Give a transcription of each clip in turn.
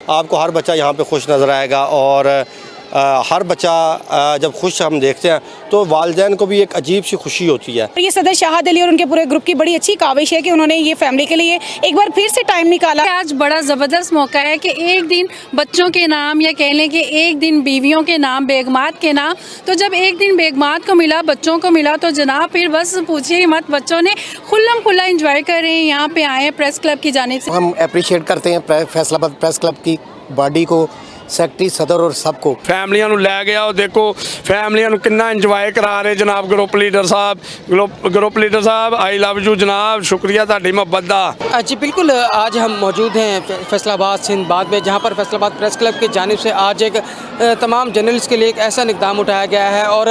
आपको हर बच्चा यहाँ पे खुश नज़र आएगा और हर बच्चा जब खुश हम देखते हैं तो वालिदैन को भी एक अजीब सी खुशी होती है। ये सदर शाहद अली और उनके पूरे ग्रुप की बड़ी अच्छी काविश है कि उन्होंने ये फैमिली के लिए एक बार फिर से टाइम निकाला। आज बड़ा ज़बरदस्त मौका है कि एक दिन बच्चों के नाम या कह लें कि एक दिन बीवियों के नाम, बेगमात के नाम। तो जब एक दिन बेगमात को मिला, बच्चों को मिला, तो जनाब फिर बस पूछिए ही मत, बच्चों ने खुल्लम खुल्ला इंजॉय कर रहे हैं। यहाँ पे आए हैं प्रेस क्लब की जानिब से। हम अप्रिशिएट करते हैं फैसलाबाद प्रेस क्लब की बॉडी को, सैकटरी, सदर और सबको। फैमिलियां नूं लै गया और देखो फैमिलियां नूं कितना इंजॉय करा रहे जनाब ग्रुप लीडर साहब आई लव यू जनाब, शुक्रिया तुहाडी मोहब्बत दा। जी बिल्कुल, आज हम मौजूद हैं फैसलाबाद सिंधबाद में, जहां पर फैसलाबाद प्रेस क्लब की जानिब से आज एक तमाम जर्नलिस्ट के लिए एक ऐसा इक़दाम उठाया गया है और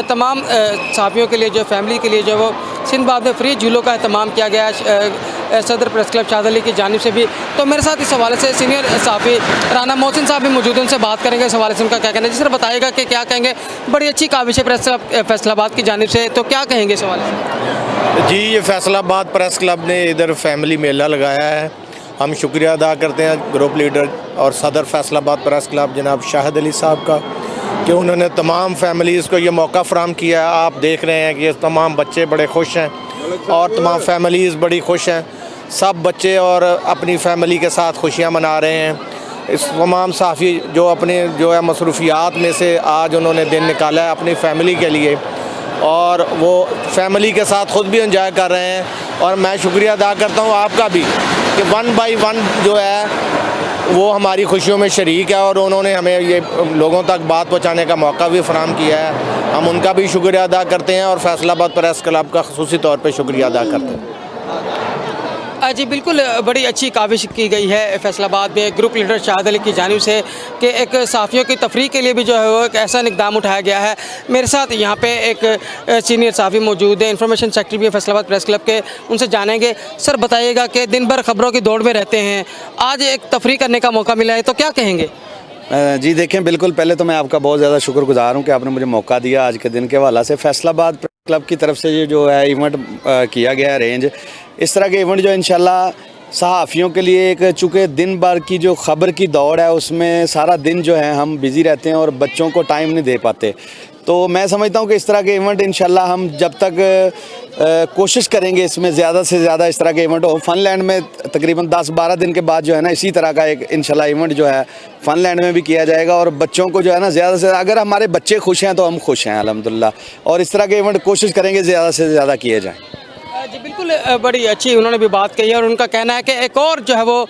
तमाम सहाफ़ियों के लिए, जो फैमिली के लिए जो वो सिंधबाद में फ्री झूलों का अहतमाम किया गया है सदर प्रेस क्लब शाहद अली की जानिब से भी। तो मेरे साथ इस हवाले से सीनियर सहाफ़ी राना मोहसिन साहब भी मौजूद हैं, उनसे बात करेंगे इस हवाले से उनका क्या कहना है। जी सर, बताइएगा कि क्या कहेंगे, बड़ी अच्छी काविश है प्रेस क्लब फैसलाबाद की जानिब से, तो क्या कहेंगे इस हवाले से? जी, ये फैसलाबाद प्रेस क्लब ने इधर फैमिली मेला लगाया है। हम शुक्रिया अदा करते हैं ग्रुप लीडर और सदर फैसलाबाद प्रेस क्लब जनाब शाहद अली साहब का कि उन्होंने तमाम फैमिलीज़ को ये मौका फ़राहम किया है। आप देख रहे हैं कि ये तमाम बच्चे बड़े खुश हैं और तमाम फैमिलीज़ बड़ी खुश हैं। सब बच्चे और अपनी फैमिली के साथ खुशियाँ मना रहे हैं। इस तमाम सहाफ़ी जो अपने जो है मसरूफियात में से आज उन्होंने दिन निकाला है अपनी फैमिली के लिए और वो फैमिली के साथ ख़ुद भी एंजॉय कर रहे हैं। और मैं शुक्रिया अदा करता हूँ आपका भी कि 1 बाय 1 जो है वो हमारी खुशियों में शरीक है और उन्होंने हमें ये लोगों तक बात पहुँचाने का मौका भी फराहम किया है। हम उनका भी शुक्रिया अदा करते हैं और फैसलाबाद प्रेस क्लब का ख़ुसूसी तौर पर शुक्रिया अदा करते हैं। जी बिल्कुल, बड़ी अच्छी काविश की गई है फैसलाबाद में ग्रुप लीडर शाहद अली की जानिब से कि एक सहाफ़ियों की तफरीह के लिए भी जो है वो एक ऐसा इक़दाम उठाया गया है। मेरे साथ यहाँ पे एक सीनियर सहाफ़ी मौजूद है, इंफॉर्मेशन सेक्रेटरी भी है फैसलाबाद प्रेस क्लब के, उनसे जानेंगे। सर, बताइएगा कि दिन भर ख़बरों की दौड़ में रहते हैं, आज एक तफरीह करने का मौका मिला है, तो क्या कहेंगे? जी देखें, बिल्कुल पहले तो मैं आपका बहुत ज़्यादा शुक्रगुजार हूँ कि आपने मुझे मौका दिया आज के दिन के हवाला से। फैसलाबाद क्लब की तरफ से ये जो है इवेंट किया गया है अरेंज, इस तरह के इवेंट जो इंशाल्लाह सहाफ़ियों के लिए एक, चूँकि दिन भर की जो ख़बर की दौड़ है उसमें सारा दिन जो है हम बिज़ी रहते हैं और बच्चों को टाइम नहीं दे पाते। तो मैं समझता हूँ कि इस तरह के इवेंट इंशाल्लाह हम जब तक कोशिश करेंगे इसमें ज़्यादा से ज़्यादा इस तरह के इवेंट हो। फनलैंड में तकरीबन 10-12 दिन के बाद जो है ना इसी तरह का एक इंशाल्लाह इवेंट जो है फनलैंड में भी किया जाएगा और बच्चों को जो है ना ज़्यादा से, अगर हमारे बच्चे खुश हैं तो हम खुश हैं अल्हम्दुलिल्लाह, और इस तरह के इवेंट कोशिश करेंगे ज़्यादा से ज़्यादा किए जाएँ। जी बिल्कुल, बड़ी अच्छी उन्होंने भी बात कही है और उनका कहना है कि एक और जो है वो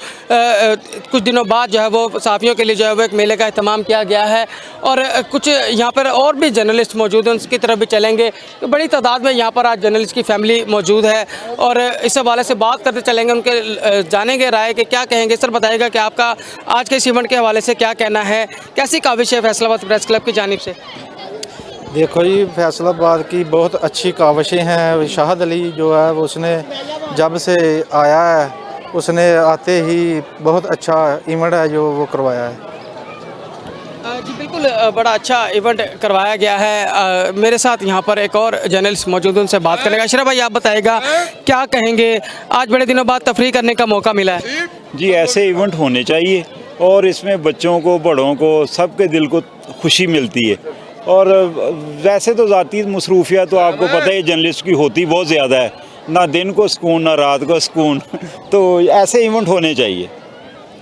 कुछ दिनों बाद जो है वो सहाफ़ियों के लिए जो है वो एक मेले का अहतमाम किया गया है और कुछ यहाँ पर और भी जर्नलिस्ट मौजूद हैं, उनकी तरफ भी चलेंगे। तो बड़ी तादाद में यहाँ पर आज जर्नलिस्ट की फैमिली मौजूद है और इस हवाले से बात करते चलेंगे, उनके जानेंगे राय कि क्या कहेंगे। सर, बताइएगा कि आपका आज के इस इवेंट के हवाले से क्या कहना है, कैसी काविश है फैसलाबाद प्रेस क्लब की जानिब से? देखो जी, फैसलाबाद की बहुत अच्छी काविशें हैं। शाहद अली जो है वो उसने जब से आया है उसने आते ही बहुत अच्छा इवेंट है जो वो करवाया है। जी बिल्कुल, बड़ा अच्छा इवेंट करवाया गया है। मेरे साथ यहाँ पर एक और जर्नलिस्ट मौजूद हैं, उनसे बात करेंगे। अशरफ भाई, आप बताइएगा क्या कहेंगे, आज बड़े दिनों बाद तफरीह करने का मौका मिला है? जी, ऐसे इवेंट होने चाहिए और इसमें बच्चों को, बड़ों को, सबके दिल को खुशी मिलती है। और वैसे तो ज़ाती मसरूफियत तो आपको पता है जर्नलिस्ट की होती बहुत ज़्यादा है, ना दिन को सुकून ना रात को सुकून तो ऐसे इवेंट होने चाहिए।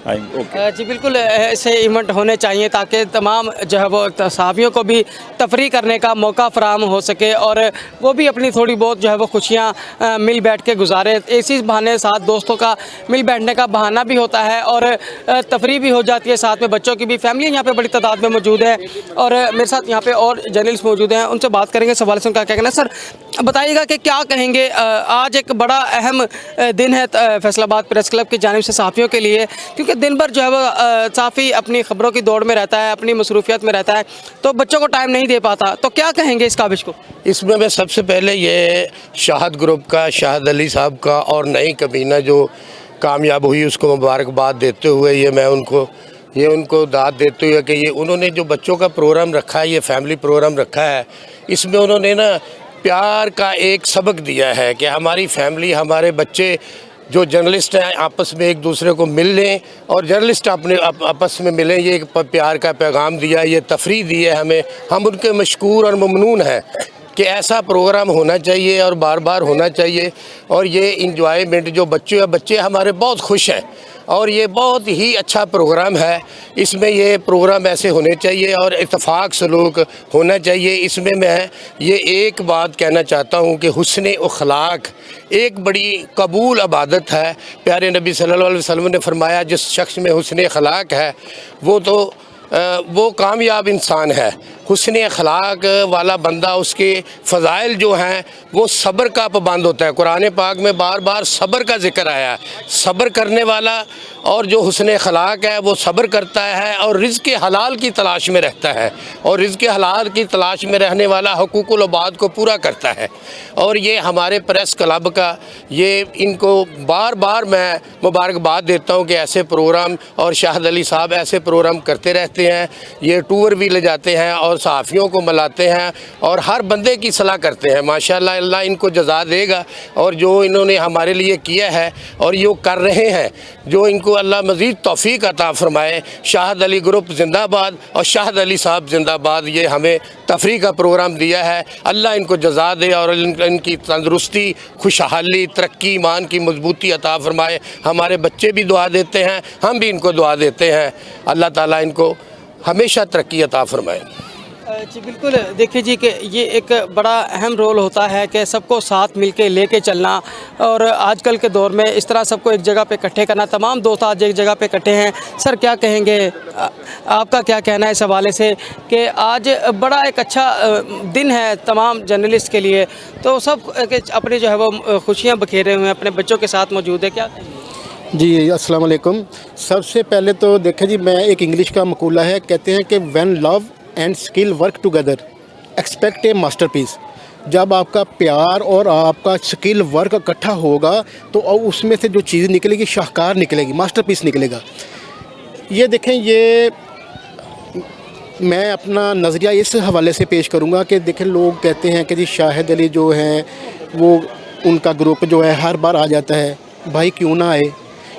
जी बिल्कुल, ऐसे इवेंट होने चाहिए ताकि तमाम जो है वो सहाफ़ियों को भी तफरीह करने का मौका फ़राहम हो सके और वो भी अपनी थोड़ी बहुत जो है वो खुशियाँ मिल बैठ के गुजारे। इसी बहाने साथ दोस्तों का मिल बैठने का बहाना भी होता है और तफरीह भी हो जाती है, साथ में बच्चों की भी। फैमिली यहाँ पे बड़ी तादाद में मौजूद है और मेरे साथ यहाँ पे और जर्नलिस्ट मौजूद हैं, उनसे बात करेंगे सवाल से उनका क्या कहना है। सर, बताइएगा कि क्या कहेंगे, आज एक बड़ा अहम दिन है फैसलाबाद प्रेस क्लब की जानिब से सहाफ़ियों के लिए, क्योंकि दिन भर जो है वो सहाफ़ी अपनी ख़बरों की दौड़ में रहता है, अपनी मसरूफियत में रहता है, तो बच्चों को टाइम नहीं दे पाता। तो क्या कहेंगे इस काविश को? इसमें मैं सबसे पहले ये शाहद ग्रुप का, शाहद अली साहब का और नई कबीना जो कामयाब हुई उसको मुबारकबाद देते हुए ये उनको दाद देते हुए कि ये उन्होंने जो बच्चों का प्रोग्राम रखा है, ये फैमिली प्रोग्राम रखा है, इसमें उन्होंने ना प्यार का एक सबक दिया है कि हमारी फैमिली, हमारे बच्चे जो जर्नलिस्ट हैं आपस में एक दूसरे को मिल लें और जर्नलिस्ट अपने आपस में मिलें, ये एक प्यार का पैगाम दिया, ये तफरीह दी है हमें। हम उनके मशकूर और ममनून हैं कि ऐसा प्रोग्राम होना चाहिए और बार बार होना चाहिए। और ये इंजॉयमेंट जो बच्चे हमारे बहुत खुश हैं और ये बहुत ही अच्छा प्रोग्राम है। इसमें ये प्रोग्राम ऐसे होने चाहिए और इत्तेफाक सलूक होना चाहिए। इसमें मैं ये एक बात कहना चाहता हूँ कि हुस्न अखलाक एक बड़ी कबूल इबादत है। प्यारे नबी सल्लल्लाहु अलैहि वसल्लम ने फरमाया जिस शख्स में हुस्न अखलाक है वो कामयाब इंसान है। हुस्न अखलाक वाला बंदा, उसके फ़ज़ाइल जो हैं वो सब्र का पाबंद होता है। कुरान पाक में बार बार सब्र का ज़िक्र आया है। सब्र करने वाला और जो हुस्न अखलाक है वो सब्र करता है और रिज़्क़ हलाल की तलाश में रहता है और रिज़्क़ हलाल की तलाश में रहने वाला हुकूकुल इबाद को पूरा करता है। और ये हमारे प्रेस क्लब का ये इनको बार बार मैं मुबारकबाद देता हूँ कि ऐसे प्रोग्राम, और शाहिद अली साहब ऐसे प्रोग्राम करते रहते हैं। ये टूर भी ले जाते हैं और सहाफ़ियों को मिलाते हैं और हर बंदे की सलाह करते हैं। माशाअल्लाह, अल्लाह इनको जज़ा देगा। और जो इन्होंने हमारे लिए किया है और ये कर रहे हैं, जो इनको अल्लाह मज़ीद तौफ़ीक अता फ़रमाए। शाहिद अली ग्रुप जिंदाबाद और शाहिद अली साहब जिंदाबाद। ये हमें तफरीह का प्रोग्राम दिया है, अल्लाह इनको जज़ा दे और इनकी तंदुरुस्ती, खुशहाली, तरक्की, ईमान की मजबूती अता फ़रमाए। हमारे बच्चे भी दुआ देते हैं, हम भी इनको दुआ देते हैं। अल्लाह ताला इनको हमेशा तरक्की अता फ़रमाए। जी बिल्कुल, देखिए जी कि ये एक बड़ा अहम रोल होता है कि सबको साथ मिलके लेके चलना। और आजकल के दौर में इस तरह सबको एक जगह पे इकट्ठे करना, तमाम दोस्त आज एक जगह पे इकट्ठे हैं। सर क्या कहेंगे, आपका क्या कहना है इस हवाले से कि आज बड़ा एक अच्छा दिन है तमाम जर्नलिस्ट के लिए, तो सब अपने जो है वो खुशियाँ बखेरे हुए हैं, अपने बच्चों के साथ मौजूद है, क्या जी? अस्सलाम वालेकुम। सबसे पहले तो देखें जी, मैं एक इंग्लिश का मकूला है, कहते हैं कि when love and skill work together expect A masterpiece. जब आपका प्यार और आपका स्किल वर्क इकट्ठा होगा तो उसमें से जो चीज़ निकलेगी शाहकार निकलेगी, मास्टरपीस निकलेगा। ये देखें, ये मैं अपना नज़रिया इस हवाले से पेश करूँगा कि देखें, लोग कहते हैं कि जी शाहिद अली जो हैं वो उनका ग्रुप जो है हर बार आ जाता है, भाई क्यों ना आए।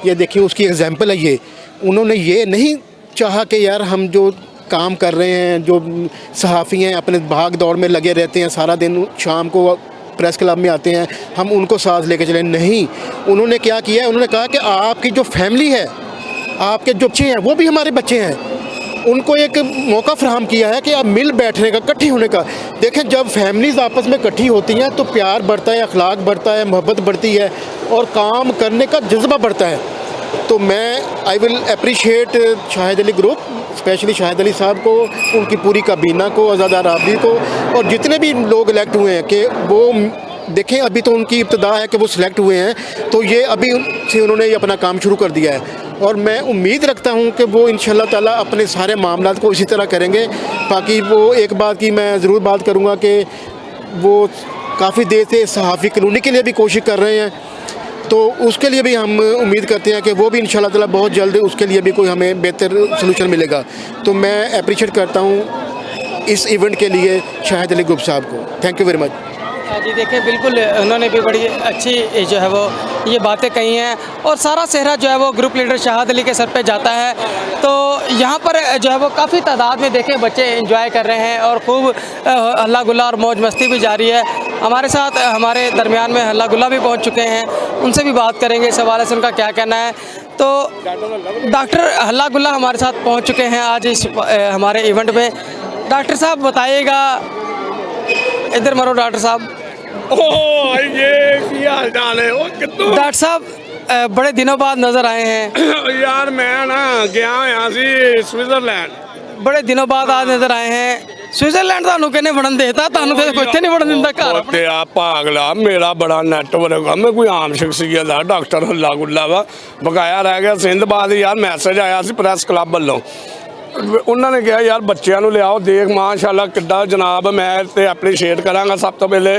ये देखिए उसकी एग्जांपल है। ये उन्होंने ये नहीं चाहा कि यार हम जो काम कर रहे हैं, जो सहाफ़ी हैं अपने भाग दौड़ में लगे रहते हैं, सारा दिन शाम को प्रेस क्लब में आते हैं, हम उनको साथ लेके चले, नहीं। उन्होंने क्या किया है, उन्होंने कहा कि आपकी जो फैमिली है, आपके जो बच्चे हैं वो भी हमारे बच्चे हैं। उनको एक मौका फराहम किया है कि आप मिल बैठने का, इकट्ठी होने का। देखें, जब फैमिलीज़ आपस में इकट्ठी होती हैं तो प्यार बढ़ता है, अखलाक बढ़ता है, मोहब्बत बढ़ती है और काम करने का जज्बा बढ़ता है। तो मैं I will appreciate Shahid Ali group, specially Shahid Ali साहब को, उनकी पूरी काबीना को, आज़ादा राबी को और जितने भी लोग इलेक्ट हुए हैं कि वो देखें, अभी तो उनकी इब्तदा है कि वो सिलेक्ट हुए हैं, तो ये अभी से उन्होंने अपना काम शुरू कर दिया है। और मैं उम्मीद रखता हूं कि वो इंशाल्लाह ताला अपने सारे मामलात को इसी तरह करेंगे। बाकी वो एक बात की मैं ज़रूर बात करूंगा कि वो काफ़ी देर से सहाफ़ी कॉलोनी के लिए भी कोशिश कर रहे हैं, तो उसके लिए भी हम उम्मीद करते हैं कि वो भी इंशाल्लाह ताला बहुत जल्द उसके लिए भी कोई हमें बेहतर सलूशन मिलेगा। तो मैं अप्रिशिएट करता हूँ इस इवेंट के लिए शाहिद अली ग्रुप साहब को। Thank you very much. जी देखिए, बिल्कुल उन्होंने भी बड़ी अच्छी जो है वो ये बातें कही हैं और सारा सेहरा जो है वो ग्रुप लीडर शाहिद अली के सर पे जाता है। तो यहाँ पर जो है वो काफ़ी तादाद में देखें बच्चे एंजॉय कर रहे हैं और खूब हल्ला गुल्ला और मौज मस्ती भी जारी है। हमारे साथ हमारे दरमियान में हल्ला गुल्ला भी पहुँच चुके हैं, उनसे भी बात करेंगे इस हवाले से उनका क्या कहना है। तो डॉक्टर हल्ला गुल्ला हमारे साथ पहुँच चुके हैं आज इस हमारे इवेंट में। डॉक्टर साहब बताइएगा, इधर मरो डॉक्टर साहब। ये हाल चाल है? डॉक्टर साहब बड़े दिनों बाद नज़र आए हैं। यार मैं ना गया यहाँ से स्विट्जरलैंड, बड़े दिनों बाद आज नज़र आए हैं। स्विट्जरलैंड थानू कहने बढ़न देता, थानू तो कोई नहीं बढ़न दिंदा घर। तेरा पागला, मेरा बड़ा नेटवर्क है, मैं कोई आम शख्सियत है। डॉक्टर हल्ला गुल्ला वा बकाया रह गया सिंध बाद यार मैसेज आया सी प्रेस क्लब वालों, उन्होंने कहा यार बच्चों को लियाओ, देख माशाअल्लाह किड्डा। जनाब मैं तो एप्रीशिएट करांगा सब तो पहले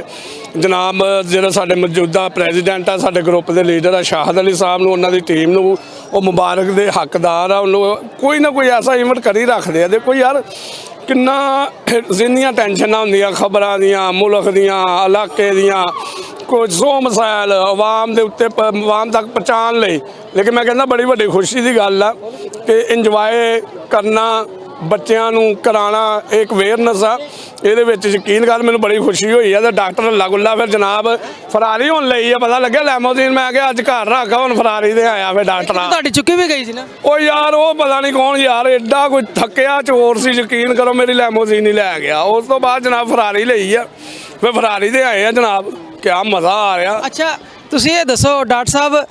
जनाब जो साडे मौजूदा प्रेजिडेंट है, साडे ग्रुप के लीडर है शाहिद अली साहब नूं, उन्होंने टीम नूं, वो मुबारक दे हकदार आ। उन्होंने कोई ना कोई ऐसा इवेंट कर ही रखते हैं। देखो यार किन्ना जिन्नियां टेंशनां होंदियां खबरां दियां, मुल्क दियां, इलाके दियां, ਕੁਝ 100 ਮਸਾਇਲ ਆਵਾਮ ਦੇ ਉੱਤੇ ਆਵਾਮ ਤੱਕ ਪਹੁੰਚਾਉਣ ਲਈ। ਲੇਕਿਨ ਮੈਂ ਕਹਿੰਦਾ ਬੜੀ ਵੱਡੀ ਖੁਸ਼ੀ ਦੀ ਗੱਲ ਆ ਕਿ ਇੰਜੋਏ ਕਰਨਾ, ਬੱਚਿਆਂ ਨੂੰ ਕਰਾਉਣਾ, ਇੱਕ ਅਵੇਅਰਨੈਸ ਆ ਇਹਦੇ ਵਿੱਚ। ਯਕੀਨ ਕਰ ਮੈਨੂੰ ਬੜੀ ਖੁਸ਼ੀ ਹੋਈ ਆ। ਤੇ ਡਾਕਟਰ ਅੱਲਾ ਗੁੱਲਾ ਫਿਰ ਜਨਾਬ ਫਰਾਰੀ ਹੋਣ ਲਈ ਆ, ਪਤਾ ਲੱਗਿਆ ਲੈਮੋਜ਼ੀਨ ਮੈਂ ਕਿਹਾ ਅੱਜ ਘਰ ਰੱਖ, ਹੁਣ ਫਰਾਰੀ ਦੇ ਆਇਆ ਫਿਰ ਡਾਕਟਰ ਆ। ਤੁਹਾਡੀ ਚੁੱਕੀ ਵੀ ਗਈ ਸੀ ਨਾ? ਉਹ ਯਾਰ ਉਹ ਪਤਾ ਨਹੀਂ ਕੌਣ ਯਾਰ, ਐਡਾ ਕੋਈ ਥੱਕਿਆ ਚੋਰ ਸੀ, ਯਕੀਨ ਕਰੋ ਮੇਰੀ ਲੈਮੋਜ਼ੀਨ ਹੀ ਲੈ ਗਿਆ। ਉਸ ਤੋਂ ਬਾਅਦ ਜਨਾਬ ਫਰਾਰੀ ਲਈ ਆ, ਫਿਰ ਫਰਾਰੀ ਦੇ ਆਏ ਆ ਜਨਾਬ। ਕਿਆ ਮਜ਼ਾ ਆ ਰਿਹਾ। ਅੱਛਾ ਤੁਸੀਂ ਇਹ ਦੱਸੋ ਡਾਕਟਰ ਸਾਹਿਬ,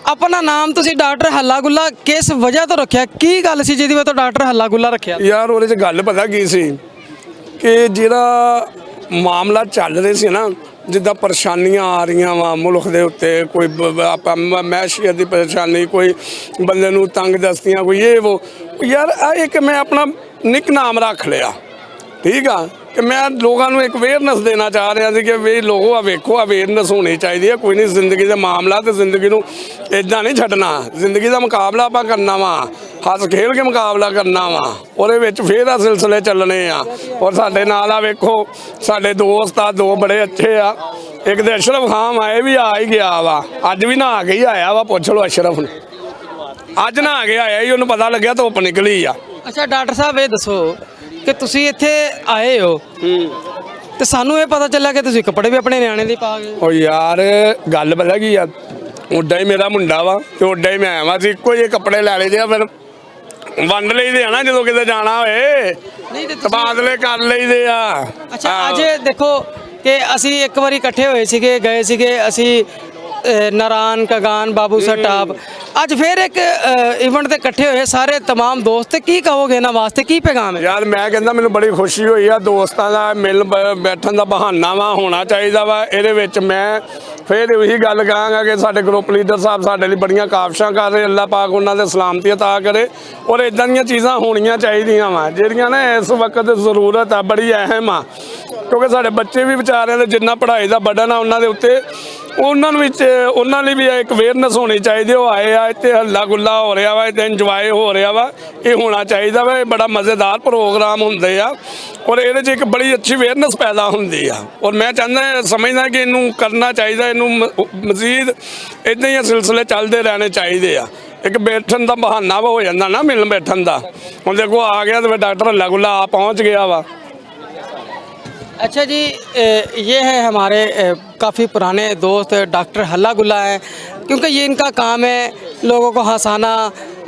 ਆਪਣਾ ਨਾਮ ਤੁਸੀਂ ਡਾਕਟਰ ਹੱਲਾ ਗੁੱਲਾ ਕਿਸ ਵਜ੍ਹਾ ਤੋਂ ਰੱਖਿਆ? ਕੀ ਗੱਲ ਸੀ ਜਿਹਦੀ ਵਜ੍ਹਾ ਤੋਂ ਡਾਕਟਰ ਹੱਲਾ ਗੁੱਲਾ ਰੱਖਿਆ? ਯਾਰ ਉਹਦੇ 'ਚ ਗੱਲ ਪਤਾ ਕੀ ਸੀ ਕਿ ਜਿਹੜਾ ਮਾਮਲਾ ਚੱਲ ਰਿਹਾ ਸੀ ਨਾ, ਜਿੱਦਾਂ ਪਰੇਸ਼ਾਨੀਆਂ ਆ ਰਹੀਆਂ ਵਾ ਮੁਲਕ ਦੇ ਉੱਤੇ, ਕੋਈ ਆਪਾਂ ਮੈਸ਼ੀਅਤ ਦੀ ਪਰੇਸ਼ਾਨੀ, ਕੋਈ ਬੰਦੇ ਨੂੰ ਤੰਗ ਦਸਤੀਆਂ, ਕੋਈ ਇਹ ਉਹ, ਯਾਰ ਇਹ ਇੱਕ ਮੈਂ ਆਪਣਾ ਨਿਕ ਨਾਮ ਰੱਖ ਲਿਆ, ਠੀਕ ਆ, ਕਿ ਮੈਂ ਲੋਕਾਂ ਨੂੰ ਇੱਕ ਅਵੇਅਰਨੈਸ ਦੇਣਾ ਚਾਹ ਰਿਹਾ ਸੀ ਕਿ ਵੀ ਲੋਗੋ ਆ ਵੇਖੋ ਅਵੇਅਰਨੈਸ ਹੋਣੀ ਚਾਹੀਦੀ ਹੈ। ਕੋਈ ਨਹੀਂ, ਜ਼ਿੰਦਗੀ ਦਾ ਮਾਮਲਾ ਤੇ ਜ਼ਿੰਦਗੀ ਨੂੰ ਇੱਦਾਂ ਨਹੀਂ ਛੱਡਣਾ, ਜ਼ਿੰਦਗੀ ਦਾ ਮੁਕਾਬਲਾ ਆਪਾਂ ਕਰਨਾ ਵਾ, ਹੱਸ ਖੇਡ ਕੇ ਮੁਕਾਬਲਾ ਕਰਨਾ ਵਾ, ਉਹਦੇ ਵਿੱਚ ਫੇਰ ਆ ਸਿਲਸਿਲੇ ਚੱਲਣੇ ਆ। ਔਰ ਸਾਡੇ ਨਾਲ ਆ ਵੇਖੋ ਸਾਡੇ ਦੋਸਤ ਆ, ਦੋ ਬੜੇ ਅੱਛੇ ਆ। ਇੱਕ ਤੇ ਅਸ਼ਰਫ ਖਾਨ ਆਏ ਵੀ ਆ ਹੀ ਗਿਆ ਵਾ, ਅੱਜ ਵੀ ਨਹਾ ਕੇ ਹੀ ਆਇਆ ਵਾ, ਪੁੱਛ ਲਓ ਅਸ਼ਰਫ ਨੂੰ, ਅੱਜ ਨਹਾ ਕੇ ਆਇਆ ਹੀ, ਉਹਨੂੰ ਪਤਾ ਲੱਗਿਆ ਧੁੱਪ ਨਿਕਲੀ ਆ। ਅੱਛਾ ਡਾਕਟਰ ਸਾਹਿਬ ਇਹ ਦੱਸੋ ਕਿ ਤੁਸੀਂ ਇੱਥੇ ਆਏ ਹੋ ਤੇ ਸਾਨੂੰ ਇਹ ਪਤਾ ਚੱਲਿਆ ਕਿ ਤੁਸੀਂ ਕੱਪੜੇ ਵੀ ਆਪਣੇ ਨਿਆਣੇ ਦੇ ਪਾ ਗਏ। ਉਹ ਯਾਰ ਗੱਲ ਪਤਾ ਕੀ ਆ, ਉੱਡਾ ਹੀ ਮੇਰਾ ਮੁੰਡਾ ਵਾ ਤੇ ਉੱਡਾ ਹੀ ਮੈਂ ਆਵਾਂ ਸੀ, ਇੱਕੋ ਜਿਹੇ ਕੱਪੜੇ ਲੈ ਲਈਦੇ ਆ, ਫਿਰ ਵੰਡ ਲਈਦੇ ਆ ਨਾ ਜਦੋਂ ਕਿਤੇ ਜਾਣਾ ਹੋਏ, ਤਬਾਦਲੇ ਕਰ ਲਈਦੇ ਆ। ਅੱਛਾ ਅੱਜ ਦੇਖੋ ਕਿ ਅਸੀਂ ਇੱਕ ਵਾਰੀ ਇਕੱਠੇ ਹੋਏ ਸੀਗੇ, ਗਏ ਸੀਗੇ ਅਸੀਂ ਨਾਰਾयण कगान बाबू सटाप, ਅੱਜ ਫਿਰ ਇੱਕ ਇਵੈਂਟ ਤੇ ਇਕੱਠੇ ਹੋਏ ਸਾਰੇ तमाम ਦੋਸਤ। ਤੇ ਕੀ ਕਹੋਗੇ ਇਹਨਾਂ ਵਾਸਤੇ, ਕੀ ਪੈਗਾਮ ਹੈ? ਯਾਰ ਮੈਂ ਕਹਿੰਦਾ ਮੈਨੂੰ ਬੜੀ ਖੁਸ਼ੀ ਹੋਈ ਆ, ਦੋਸਤਾਂ ਦਾ ਮਿਲ ਬੈਠਣ ਦਾ ਬਹਾਨਾ ਵਾ ਹੋਣਾ ਚਾਹੀਦਾ ਵਾ ਇਹਦੇ ਵਿੱਚ। ਮੈਂ ਫਿਰ ਉਹੀ ਗੱਲ ਕਹਾਂਗਾ ਕਿ ਸਾਡੇ ਗਰੁੱਪ ਲੀਡਰ ਸਾਹਿਬ ਸਾਡੇ ਲਈ ਬੜੀਆਂ ਕਾਬਸ਼ਾਂ ਕਰ ਰਹੇ, ਅੱਲਾਹ ਪਾਕ ਉਹਨਾਂ ਦੇ ਸਲਾਮਤੀ ਅਤਾ ਕਰੇ। ਔਰ ਇਦਾਂ ਦੀਆਂ ਚੀਜ਼ਾਂ ਹੋਣੀਆਂ ਚਾਹੀਦੀਆਂ ਵਾ ਜਿਹੜੀਆਂ ਨਾ ਇਸ ਵਕਤ ਜ਼ਰੂਰਤ ਆ, ਬੜੀ ਅਹਿਮ ਆ, ਕਿਉਂਕਿ ਸਾਡੇ ਬੱਚੇ ਵੀ ਵਿਚਾਰਿਆਂ ਦੇ ਜਿੰਨਾ ਪੜ੍ਹਾਈ ਦਾ ਬਰਡਨ ਆ ਉਹਨਾਂ ਦੇ ਉੱਤੇ, ਉਹਨਾਂ ਨੂੰ ਵਿੱਚ ਉਹਨਾਂ ਲਈ ਵੀ ਇੱਕ ਅਵੇਅਰਨੈਸ ਹੋਣੀ ਚਾਹੀਦੀ। ਉਹ ਆਏ ਆ ਇੱਥੇ ਹੱਲਾ ਗੁੱਲਾ ਹੋ ਰਿਹਾ ਵਾ, ਇੱਥੇ ਇੰਜੋਏ ਹੋ ਰਿਹਾ ਵਾ, ਇਹ ਹੋਣਾ ਚਾਹੀਦਾ ਵਾ। ਇਹ ਬੜਾ ਮਜ਼ੇਦਾਰ ਪ੍ਰੋਗਰਾਮ ਹੁੰਦੇ ਆ ਔਰ ਇਹਦੇ 'ਚ ਇੱਕ ਬੜੀ ਅੱਛੀ ਅਵੇਅਰਨੈਸ ਪੈਦਾ ਹੁੰਦੀ ਆ। ਔਰ ਮੈਂ ਚਾਹੁੰਦਾ ਸਮਝਦਾ ਕਿ ਇਹਨੂੰ ਕਰਨਾ ਚਾਹੀਦਾ, ਇਹਨੂੰ ਮਜ਼ੀਦ ਇੱਦਾਂ ਹੀ ਸਿਲਸਿਲੇ ਚੱਲਦੇ ਰਹਿਣੇ ਚਾਹੀਦੇ ਆ। ਇੱਕ ਬੈਠਣ ਦਾ ਬਹਾਨਾ ਹੋ ਜਾਂਦਾ ਨਾ, ਮਿਲਣ ਬੈਠਣ ਦਾ। ਹੁਣ ਦੇਖੋ ਆ ਗਿਆ तो डॉक्टर हल्ला गुल्ला आ पहुँच गया वा। अच्छा जी, ये है हमारे काफ़ी पुराने दोस्त डॉक्टर हल्ला गुल्ला हैं, क्योंकि ये इनका काम है लोगों को हंसाना।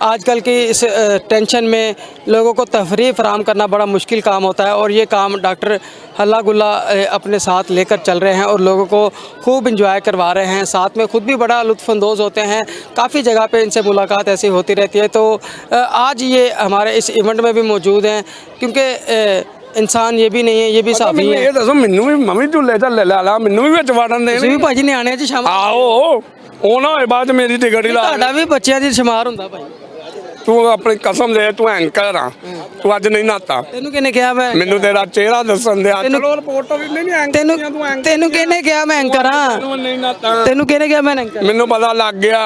आजकल की इस टेंशन में लोगों को तफरीह फराहम करना बड़ा मुश्किल काम होता है, और ये काम डॉक्टर हल्ला गुल्ला अपने साथ लेकर चल रहे हैं और लोगों को खूब इंजॉय करवा रहे हैं। साथ में ख़ुद भी बड़ा लुत्फ़अंदोज़ होते हैं, काफ़ी जगह पे इनसे मुलाकात ऐसी होती रहती है। तो आज ये हमारे इस इवेंट में भी मौजूद हैं, क्योंकि इंसान ये भी नहीं है, ये भी साफी है। ये दसो मैनू भी मम्मी झूले झल्ले ला ला, मैनू भी विच वड़न दे। ਤੁਸੀਂ ਵੀ ਭਾਜੀ ਨਿਆਣੇ 'ਚ ਸ਼ਾਮਲ आओ ਉਹ ਨਾ ਹੋਏ ਬਾਅਦ ਮੇਰੀ ਟਿਕਟ ਹੀ ਲਾ। ਤੁਹਾਡਾ ਵੀ ਬੱਚਿਆਂ ਦੀ ਸ਼ਮਾਰ ਹੁੰਦਾ ਭਾਈ। ਤੂੰ ਆਪਣੀ ਕਸਮ ਦੇ, ਤੂੰ ਐਂਕਰ ਆ, ਤੂੰ ਅੱਜ ਨਹੀਂ ਨਹਾਤਾ। ਤੈਨੂੰ ਕਿਹਨੇ ਕਿਹਾ ਮੈਂ? ਮੈਨੂੰ ਤੇਰਾ ਚਿਹਰਾ ਦੱਸਣ ਦੇ। ਚਲੋ ਰਿਪੋਰਟ ਵੀ ਨਹੀਂ ਐਂਕਰ। ਤੈਨੂੰ ਕਿਹਨੇ ਕਿਹਾ ਮੈਂ ਐਂਕਰ ਹਾਂ? ਨਹੀਂ ਨਹਾਤਾ। ਤੈਨੂੰ ਕਿਹਨੇ ਕਿਹਾ ਮੈਂ ਐਂਕਰ? ਮੈਨੂੰ ਪਤਾ ਲੱਗ ਗਿਆ।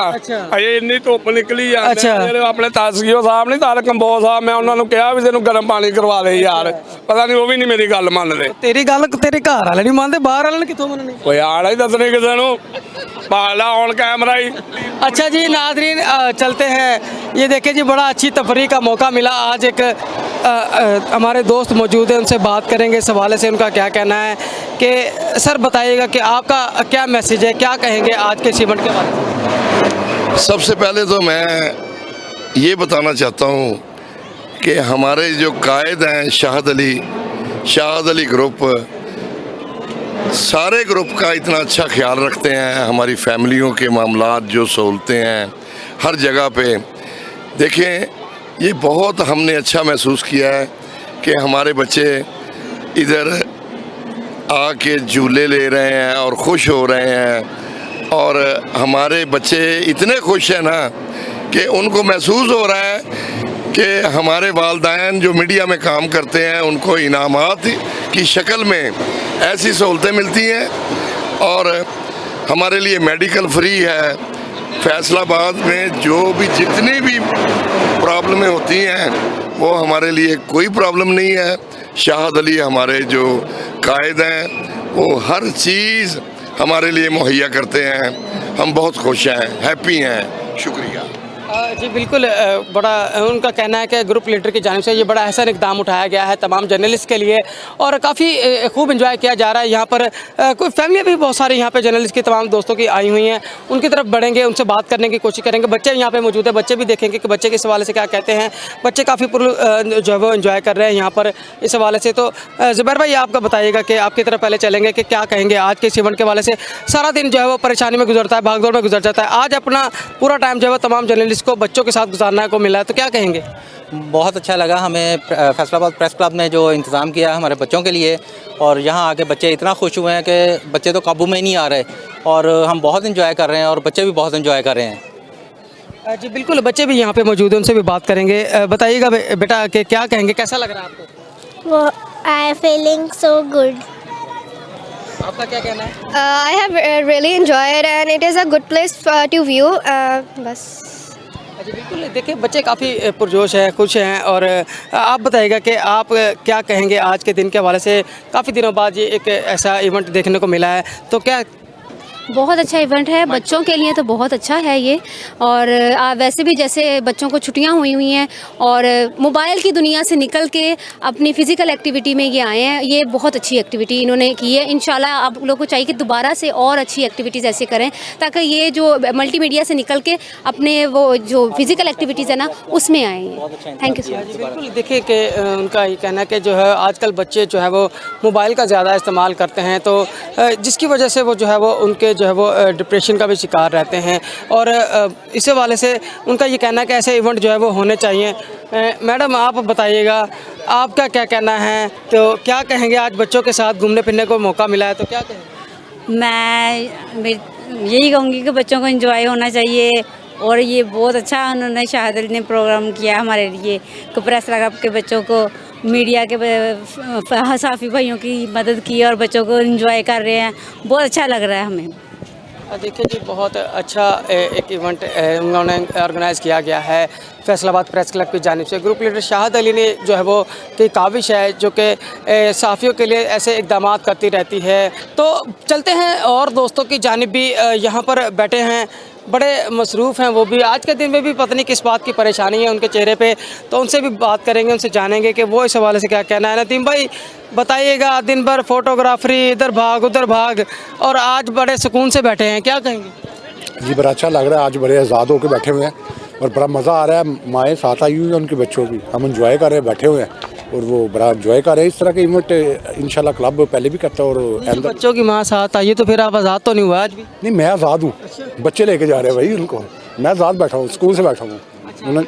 ਅਜੇ ਇੰਨੀ ਧੁੱਪ ਨਿਕਲੀ ਆ। ਮੇਰੇ ਆਪਣੇ ਤਾਸੀਓ ਸਾਹਿਬ ਨਹੀਂ, ਤਾਰ ਕੰਬੋ ਸਾਹਿਬ, ਮੈਂ ਉਹਨਾਂ ਨੂੰ ਕਿਹਾ ਵੀ ਤੈਨੂੰ ਗਰਮ ਪਾਣੀ ਕਰਵਾ ਦੇ ਯਾਰ, ਪਤਾ ਨਹੀਂ ਉਹ ਵੀ ਨਹੀਂ ਮੇਰੀ ਗੱਲ ਮੰਨਦੇ। ਤੇਰੀ ਗੱਲ ਤੇਰੇ ਘਰ ਵਾਲੇ ਨਹੀਂ ਮੰਨਦੇ, ਬਾਹਰ ਵਾਲੇ ਨੇ ਕਿੱਥੋਂ ਮੰਨਣੀ? ਓਏ ਆਲਾ ਹੀ ਦੱਸਣੇ ਕਿਸੇ ਨੂੰ, ਪਾਲਾ ऑन कैमरा ही। अच्छा जी नाज़रीन, चलते हैं। ये देखिए जी, बड़ा अच्छी तफरीह का मौका मिला। आज एक हमारे दोस्त मौजूद हैं, उनसे बात करेंगे इस हवाले से, उनका क्या कहना है। कि सर बताइएगा कि आपका क्या मैसेज है, क्या कहेंगे आज के इस इवेंट के बारे में? सबसे पहले तो मैं ये बताना चाहता हूँ कि हमारे जो कायद हैं शाहद अली ग्रुप, सारे ग्रुप का इतना अच्छा ख्याल रखते हैं। हमारी फैमिलियों के मामलात जो सहूलतें हैं हर जगह पे, देखें ये बहुत हमने अच्छा महसूस किया है कि हमारे बच्चे इधर आके झूले ले रहे हैं और खुश हो रहे हैं। और हमारे बच्चे इतने खुश हैं ना कि उनको महसूस हो रहा है कि हमारे वालिदैन जो मीडिया में काम करते हैं उनको इनामात की शक्ल में ऐसी सहूलतें मिलती हैं। और हमारे लिए मेडिकल फ्री है। फैसलाबाद में जो भी जितनी भी प्रॉब्लमें होती हैं वो हमारे लिए कोई प्रॉब्लम नहीं है। शाहद अली हमारे जो कायद हैं वो हर चीज़ हमारे लिए मुहैया करते हैं। हम बहुत खुश हैं, हैप्पी हैं। शुक्रिया। जी बिल्कुल, बड़ा उनका कहना है कि ग्रुप लीडर की जानिब से ये बड़ा अहसन इकदाम उठाया गया है तमाम जर्नलिस्ट के लिए और काफ़ी खूब एंजॉय किया जा रहा है। यहाँ पर कोई फैमिली भी बहुत सारी यहाँ पे जर्नलिस्ट की तमाम दोस्तों की आई हुई हैं, उनकी तरफ बढ़ेंगे, उनसे बात करने की कोशिश करेंगे। बच्चे यहाँ पे मौजूद है, बच्चे भी देखेंगे कि बच्चे किस हवाले से क्या कहते हैं। बच्चे काफ़ी जो है वो एंजॉय कर रहे हैं यहाँ पर इस हवाले से। तो ज़ुबैर भाई आपका बताइएगा कि आपकी तरफ पहले चलेंगे कि क्या कहेंगे आज के इस इवेंट के हवाले से। सारा दिन जो है वो परेशानी में गुजरता है, भागदौड़ में गुजर जाता है, आज अपना पूरा टाइम जो है तमाम जर्नलिस्ट को बच्चों के साथ गुजारने को मिला है, तो क्या कहेंगे? बहुत अच्छा लगा हमें फैसलाबाद प्रेस क्लब ने जो इंतज़ाम किया है हमारे बच्चों के लिए, और यहाँ आके बच्चे इतना खुश हुए हैं कि बच्चे तो काबू में ही नहीं आ रहे और हम बहुत एंजॉय कर रहे हैं और बच्चे भी बहुत एंजॉय कर रहे हैं। जी बिल्कुल, बच्चे भी यहाँ पे मौजूद हैं, उनसे भी बात करेंगे। बताइएगा बेटा कि क्या कहेंगे, कैसा लग रहा है आपको? I am feeling so good. आपका क्या कहना है? I have really enjoyed and it is a good place to view. बस जी बिल्कुल, देखिए बच्चे काफ़ी पुरजोश हैं, खुश हैं। और आप बताइएगा कि आप क्या कहेंगे आज के दिन के हवाले से। काफ़ी दिनों बाद ये एक ऐसा इवेंट देखने को मिला है, तो क्या? बहुत अच्छा इवेंट है बच्चों के लिए, तो बहुत अच्छा है ये। और वैसे भी जैसे बच्चों को छुट्टियां हुई हैं और मोबाइल की दुनिया से निकल के अपनी फ़िज़िकल एक्टिविटी में ये आए हैं, ये बहुत अच्छी एक्टिविटी इन्होंने की है। इंशाल्लाह आप लोगों को चाहिए कि दोबारा से और अच्छी एक्टिविटीज़ ऐसे करें ताकि ये जो मल्टीमीडिया से निकल के अपने वो जो फ़िज़िकल एक्टिविटीज़ है ना उसमें आए। Thank you so much. बिल्कुल, देखिए कि उनका ये कहना है कि जो है आजकल बच्चे जो है वो मोबाइल का ज़्यादा इस्तेमाल करते हैं, तो जिसकी वजह से वो जो है वो उनके जो है वो डिप्रेशन का भी शिकार रहते हैं। और इस हवाले से उनका ये कहना है कि ऐसे इवेंट जो है वो होने चाहिए। मैडम आप बताइएगा आपका क्या कहना है, तो क्या कहेंगे आज बच्चों के साथ घूमने फिरने को मौका मिला है, तो क्या कहेंगे? मैं यही कहूँगी कि बच्चों को एंजॉय होना चाहिए और ये बहुत अच्छा उन्होंने शाहिद अली ने प्रोग्राम किया हमारे लिए कि प्रेस क्लब के बच्चों को मीडिया के सहाफ़ी भाइयों की मदद की और बच्चों को एंजॉय कर रहे हैं। बहुत अच्छा लग रहा है हमें। देखिए जी, बहुत अच्छा एक इवेंट उन्होंने ऑर्गेनाइज़ किया गया है फैसलाबाद प्रेस क्लब की जानिब से। ग्रुप लीडर शाहिद अली ने जो है वो की काविश है जो कि सहाफ़ियों के लिए ऐसे इक़दाम करती रहती है। तो चलते हैं और दोस्तों की जानिब भी यहाँ पर बैठे हैं, बड़े मसरूफ़ हैं वो भी। आज के दिन में भी पता नहीं किस बात की परेशानी है उनके चेहरे पे, तो उनसे भी बात करेंगे, उनसे जानेंगे कि वो इस हवाले से क्या कहना है। नदीम भाई बताइएगा, दिन भर फोटोग्राफरी, इधर भाग उधर भाग, और आज बड़े सुकून से बैठे हैं, क्या कहेंगे? जी बड़ा अच्छा लग रहा है, आज बड़े आज़ाद होकर बैठे हुए हैं और बड़ा मज़ा आ रहा है। माएँ साथ आई हुई हैं उनके बच्चों की, हम इंजॉय कर रहे हैं, बैठे हुए हैं और वो बड़ा इंजॉय कर रहे हैं। इस तरह के इवेंट इंशाल्लाह क्लब पहले भी करता है। और बच्चों की माँ साथ आई है, तो फिर आप आज़ाद तो नहीं हुआ आज भी? नहीं, मैं आज़ाद हूँ, बच्चे लेके जा रहे हैं भाई उनको, मैं आज़ाद बैठा हूँ, स्कूल से बैठा हूँ।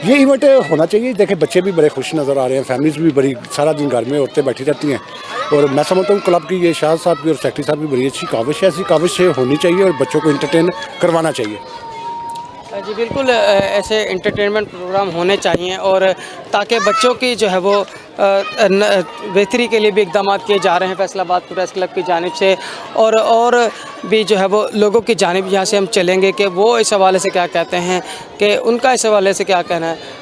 ये इवेंट होना चाहिए। देखें बच्चे भी बड़े खुश नज़र आ रहे हैं, फैमिलीज भी बड़ी सारा दिन घर में औरतें बैठी रहती हैं, और मैं समझता हूँ क्लब की ये शाह साहब की और सेक्रेटरी साहब की बड़ी अच्छी काविश है। ऐसी काविश होनी चाहिए और बच्चों को इंटरटेन करवाना चाहिए। जी बिल्कुल, ऐसे इंटरटेनमेंट प्रोग्राम होने चाहिए और ताकि बच्चों की जो है वो बेहतरी के लिए भी इक़दाम किए जा रहे हैं फैसलाबाद प्रेस क्लब की जानिब से। और भी जो है वो लोगों की जानिब यहाँ से हम चलेंगे कि वो इस हवाले से क्या कहते हैं, कि उनका इस हवाले से क्या कहना है।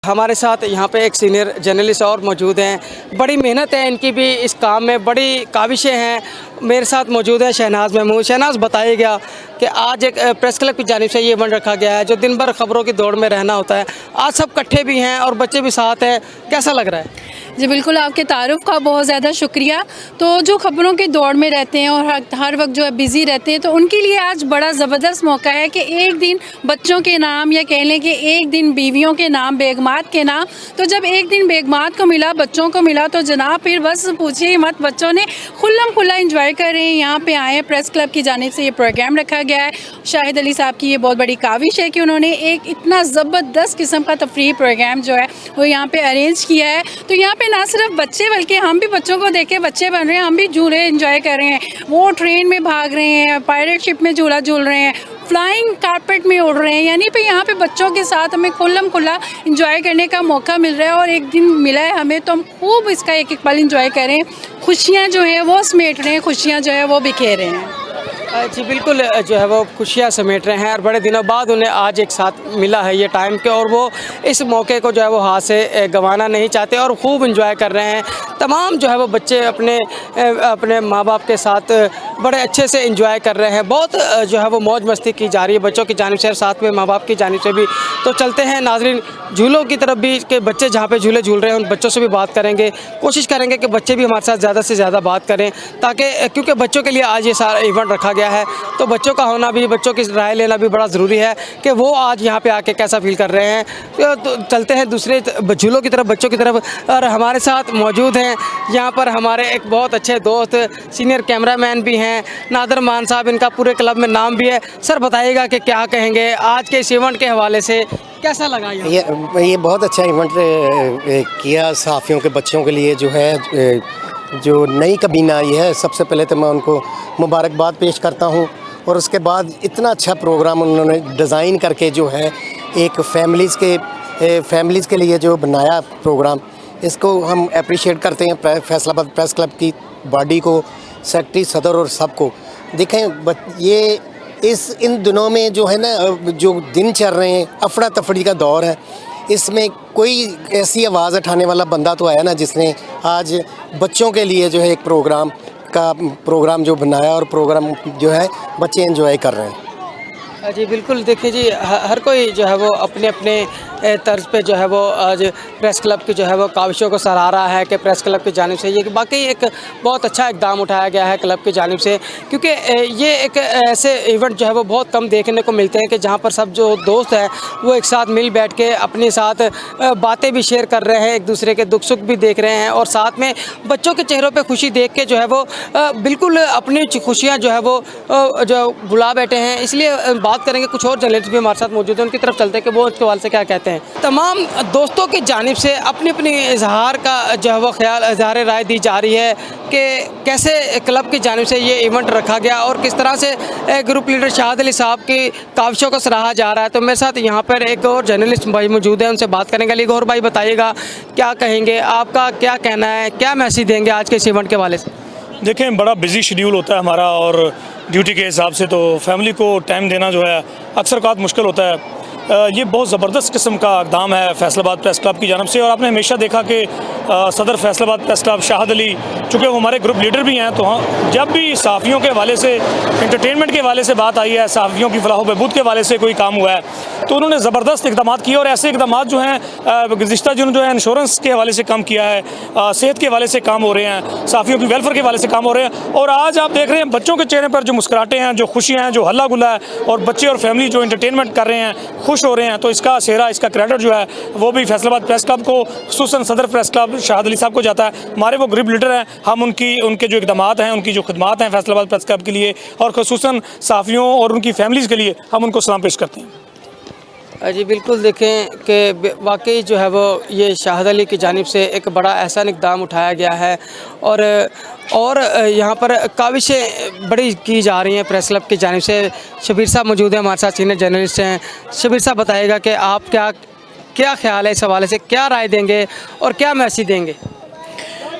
हमारे साथ यहाँ पे एक सीनियर जर्नलिस्ट और मौजूद हैं, बड़ी मेहनत है इनकी भी इस काम में, बड़ी काविशें हैं। मेरे साथ मौजूद है शहनाज महमूद। शहनाज बताइएगा कि आज एक प्रेस क्लब की जानिब से ये इवेंट रखा गया है जो दिन भर खबरों की दौड़ में रहना होता है, आज सब इकट्ठे भी हैं और बच्चे भी साथ हैं, कैसा लग रहा है? जी बिल्कुल, आपके तारुफ का बहुत ज़्यादा शुक्रिया। तो जो खबरों की दौड़ में रहते हैं और हर वक्त जो है बिज़ी रहते हैं, तो उनके लिए आज बड़ा ज़बरदस्त मौका है कि एक दिन बच्चों के नाम, या कह लें कि एक दिन बीवियों के नाम, बेगमात के नाम। तो जब एक दिन बेगमात को मिला, बच्चों को मिला, तो जनाब फिर बस पूछिए ही मत, बच्चों ने खुल्लम खुल्ला इंजॉय कर रहे हैं। यहाँ पे आए हैं, प्रेस क्लब की जानिब से ये प्रोग्राम रखा गया है। शाहिद अली साहब की ये बहुत बड़ी काविश है कि उन्होंने एक इतना ज़बरदस्त किस्म का तफरीह प्रोग्राम जो है वो यहाँ पे अरेंज किया है। तो यहाँ पे ना सिर्फ बच्चे बल्कि हम भी बच्चों को देख के बच्चे बन रहे हैं, हम भी झूले एंजॉय कर रहे हैं, वो ट्रेन में भाग रहे हैं, पायरेट शिप में झूला झूल रहे हैं, फ्लाइंग कारपेट में उड़ रहे हैं। यानी पे यहाँ पे बच्चों के साथ हमें खुल्लम खुल्ला इंजॉय करने का मौका मिल रहा है और एक दिन मिला है हमें, तो हम खूब इसका एक एक पल इंजॉय करें, खुशियाँ जो हैं वो समेट रहे हैं, खुशियाँ जो है वो बिखेर रहे हैं। जी बिल्कुल, जो है वो खुशियाँ समेट रहे हैं और बड़े दिनों बाद उन्हें आज एक साथ मिला है ये टाइम के, और वो इस मौके को जो है वो हाथ से गंवाना नहीं चाहते और खूब एंजॉय कर रहे हैं। तमाम जो है वो बच्चे अपने माँ बाप के साथ बड़े अच्छे से एंजॉय कर रहे हैं। बहुत जो है वो मौज मस्ती की जा रही है बच्चों की जानिब से और साथ में माँ बाप की जानिब से भी। तो चलते हैं नाजरीन झूलों की तरफ भी, कि बच्चे जहाँ पे झूले झूल रहे हैं उन बच्चों से भी बात करेंगे, कोशिश करेंगे कि बच्चे भी हमारे साथ ज़्यादा से ज़्यादा बात करें, ताकि क्योंकि बच्चों के लिए आज ये सारा इवेंट रखा गया है, तो बच्चों का होना भी, बच्चों की राय लेना भी बड़ा ज़रूरी है कि वो आज यहाँ पे आके कैसा फील कर रहे हैं। तो चलते हैं दूसरे झूलों की तरफ, बच्चों की तरफ, और हमारे साथ मौजूद हैं यहाँ पर हमारे एक बहुत अच्छे दोस्त, सीनियर कैमरामैन भी हैं, नादर मान साहब, इनका पूरे क्लब में नाम भी है। सर बताइएगा कि क्या कहेंगे आज के इस इवेंट के हवाले से, कैसा लगा ये बहुत अच्छा इवेंट किया सहाफ़ियों के बच्चों के लिए, जो है जो नई कबीना आई है, सबसे पहले तो मैं उनको मुबारकबाद पेश करता हूँ। और उसके बाद इतना अच्छा प्रोग्राम उन्होंने डिज़ाइन करके जो है एक फैमिलीज़ के लिए जो बनाया प्रोग्राम, इसको हम अप्रिशिएट करते हैं फैसलाबाद प्रेस क्लब की बॉडी को, सेक्रेटरी, सदर और सबको। देखें ये इन दिनों में जो है ना, जो दिन चल रहे हैं, अफड़ा तफड़ी का दौर है, इसमें कोई ऐसी आवाज़ उठाने वाला बंदा तो आया ना जिसने आज बच्चों के लिए जो है एक प्रोग्राम जो बनाया, और प्रोग्राम जो है बच्चे एंजॉय कर रहे हैं। जी बिल्कुल, देखिए जी हर कोई जो है वो अपने अपने तर्ज पे जो है वो आज प्रेस क्लब की जो है वो काविशों को सराहा रहा है कि प्रेस क्लब की जानिब से ये बाकी एक बहुत अच्छा इक़दाम उठाया गया है क्लब की जानिब से, क्योंकि ये एक ऐसे इवेंट जो है वो बहुत कम देखने को मिलते हैं कि जहाँ पर सब जो दोस्त हैं वो एक साथ मिल बैठ के अपने साथ बातें भी शेयर कर रहे हैं, एक दूसरे के दुख सुख भी देख रहे हैं, और साथ में बच्चों के चेहरों पर खुशी देख के जो है वो बिल्कुल अपनी खुशियाँ जो है वो जो भुला बैठे हैं। इसलिए बात करेंगे, कुछ और जर्नलिस्ट भी हमारे साथ मौजूद हैं, उनकी तरफ चलते हैं कि वो इसके हवाले से क्या कहते हैं। तमाम दोस्तों की जानिब से अपनी अपनी इजहार का जो है वो ख्याल, इजहार राय दी जा रही है कि कैसे क्लब की जानिब से ये इवेंट रखा गया और किस तरह से ग्रुप लीडर शाहिद अली साहब की काविशों को सराहा जा रहा है। तो मेरे साथ यहाँ पर एक और जर्नलिस्ट भाई मौजूद है, उनसे बात करेंगे। अली गौहर भाई बताइएगा, क्या कहेंगे, आपका क्या कहना है, क्या मैसेज देंगे आज के इस इवेंट के हवाले से? देखें, बड़ा बिजी शेड्यूल होता है हमारा और ड्यूटी के हिसाब से, तो फैमिली को टाइम देना जो है अक्सर औक़ात मुश्किल होता है। ये बहुत ज़बरदस्त किस्म का इक़दाम है फैसलाबाद प्रेस क्लब की जानब से, और आपने हमेशा देखा कि सदर फैसलाबाद प्रेस क्लब शाहिद अली, चूँकि वो हमारे ग्रुप लीडर भी हैं, तो हाँ, जब भी सहाफ़ियों के हवाले से, इंटरटेनमेंट के हवाले से बात आई है, सहाफ़ियों की फलाह बहबूद के हवाले से कोई काम हुआ है, तो उन्होंने ज़बरदस्त इक़दाम किए। और ऐसे इक़दाम जो हैं गुज़िश्ता जो है इंश्योरेंस के हवाले से काम किया है, सेहत के हवाले से काम हो रहे हैं, सहाफ़ियों की वेलफेयर के हवाले से काम हो रहे हैं, और आज आप देख रहे हैं बच्चों के चेहरे पर जो मुस्कुराहटें हैं, जो खुशियाँ हैं, जो हल्ला गुल्ला है, और बच्चे और फैमिली जो इंटरटेनमेंट कर रहे हैं, खुश हो रहे हैं। तो इसका सेहरा, इसका क्रेडिट जो है वो भी फैसलाबाद प्रेस क्लब को, खुसूसन सदर प्रेस क्लब शाहिद अली साहब को जाता है। हमारे वो ग्रुप लीडर हैं, हम उनके जो इक़दाम हैं, उनकी जो खिदमात हैं फैसलाबाद प्रेस क्लब के लिए और खुसूसन सहाफ़ियों और उनकी फैमिलीज़ के लिए, हम उनको सलाम पेश करते हैं। जी बिल्कुल, देखें कि वाकई जो है वो ये शाहिद अली की जानिब से एक बड़ा एहसान इक़दाम उठाया गया है, और यहाँ पर काविशें बड़ी की जा रही हैं प्रेस क्लब की जानिब से। शबीर साहब मौजूद हैं हमारे साथ, सीनियर जर्नलिस्ट हैं। शबीर साहब बताइएगा कि आप क्या ख्याल है इस हवाले से, क्या राय देंगे और क्या मैसेज देंगे?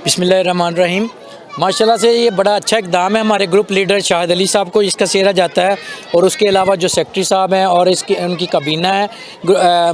बिस्मिल्लाहिर्रहमानिर्रहीम। माशाल्लाह से ये बड़ा अच्छा इक़दाम है हमारे ग्रुप लीडर शाहिद अली साहब को, इसका सेहरा जाता है, और उसके अलावा जो सेक्रेटरी साहब हैं और उनकी कबीना है,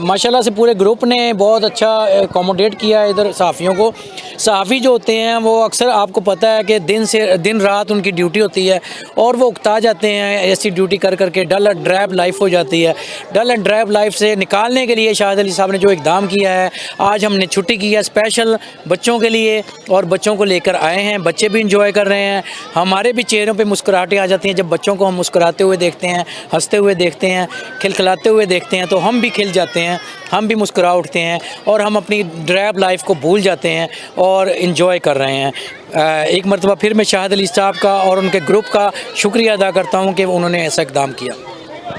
माशाल्लाह से पूरे ग्रुप ने बहुत अच्छा अकोमोडेट किया है इधर सहाफ़ियों को। सहाफ़ी जो होते हैं वो अक्सर, आपको पता है कि दिन रात उनकी ड्यूटी होती है, और वो उकता जाते हैं ऐसी ड्यूटी कर करके, डल एंड ड्राइव लाइफ हो जाती है। डल एंड ड्राइव लाइफ से निकालने के लिए शाहिद अली साहब ने जो इक़दाम किया है, आज हमने छुट्टी की है स्पेशल बच्चों के लिए, और बच्चों को लेकर आए हैं, बच्चे भी इंजॉय कर रहे हैं। हमारे भी चेहरों पे मुस्कुराहटें आ जाती हैं जब बच्चों को हम मुस्कुराते हुए देखते हैं, हंसते हुए देखते हैं, खिलखिलाते हुए देखते हैं, तो हम भी खिल जाते हैं, हम भी मुस्कुरा उठते हैं, और हम अपनी ड्राइव लाइफ को भूल जाते हैं और इंजॉय कर रहे हैं। एक मरतबा फिर मैं शाहिद अली साहब का और उनके ग्रुप का शुक्रिया अदा करता हूँ कि उन्होंने ऐसा इक़दाम किया।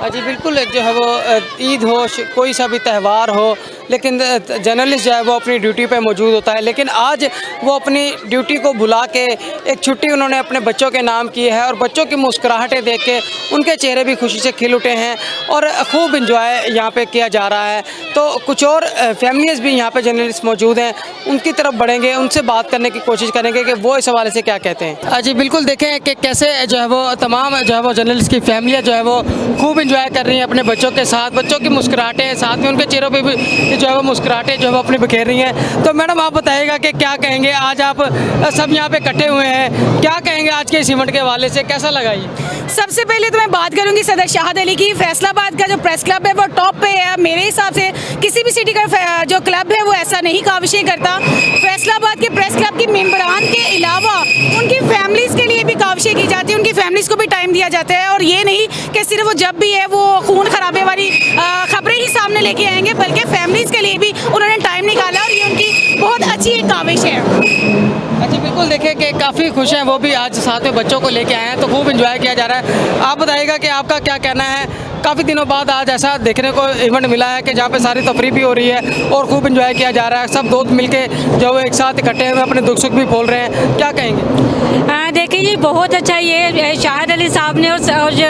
जी बिल्कुल, जो है वो ईद हो, कोई सा भी त्यौहार हो, लेकिन जर्नलिस्ट जो है वो अपनी ड्यूटी पे मौजूद होता है। लेकिन आज वो अपनी ड्यूटी को भुला के एक छुट्टी उन्होंने अपने बच्चों के नाम की है और बच्चों की मुस्कुराहटें देख के उनके चेहरे भी खुशी से खिल उठे हैं और खूब इंजॉय यहाँ पे किया जा रहा है। तो कुछ और फैमिलीज भी यहाँ पे जर्नलिस्ट मौजूद हैं, उनकी तरफ बढ़ेंगे, उनसे बात करने की कोशिश करेंगे कि वो इस हवाले से क्या कहते हैं। जी बिल्कुल, देखें कि कैसे जो है वो तमाम जो है वो जर्नलिस्ट की फैमिलियाँ जो है वो खूब इंजॉय कर रही हैं अपने बच्चों के साथ। बच्चों की मुस्कुराहटें, साथ में उनके चेहरों पे भी जो है वो मुस्कुराहटें जो है वो अपनी बिखेर रही हैं। तो मैडम आप बताइएगा कि क्या कहेंगे, आज आप सब यहाँ पे इकट्ठे हुए हैं, क्या कहेंगे आज के इस इवेंट के हवाले से, कैसा लगा ये? सबसे पहले तो मैं बात करूंगी सदर शाहद अली की। फैसलाबाद का जो प्रेस क्लब है वो टॉप पे है। मेरे हिसाब से किसी भी सिटी का जो क्लब है वो ऐसा नहीं काविशें करता। फैसलाबाद के प्रेस क्लब की मेंबरान के अलावा उनकी फैमिलीज़ के लिए भी काविशें की जाती है, उनकी फैमिलीज़ को भी टाइम दिया जाता है। और ये नहीं कि सिर्फ वो जब भी है वो खून खराबे वाली खबरें ही सामने लेके आएंगे, बल्कि फैमिलीज़ के लिए भी उन्होंने टाइम निकाला और ये उनकी बहुत अच्छी एक काविश है। अच्छा बिल्कुल, देखिए कि काफ़ी खुश हैं वो भी, आज साथ में बच्चों को लेके आए हैं तो खूब इंजॉय किया जा रहा है। आप बताइएगा कि आपका क्या कहना है, काफ़ी दिनों बाद आज ऐसा देखने को इवेंट मिला है कि जहाँ पे सारी तफरीह भी हो रही है और खूब इंजॉय किया जा रहा है, सब दोस्त मिलके जो एक साथ इकट्ठे हुए अपने दुख सुख भी बोल रहे हैं, क्या कहेंगे? देखिए ये बहुत अच्छा, ये शाहिद अली साहब ने और जो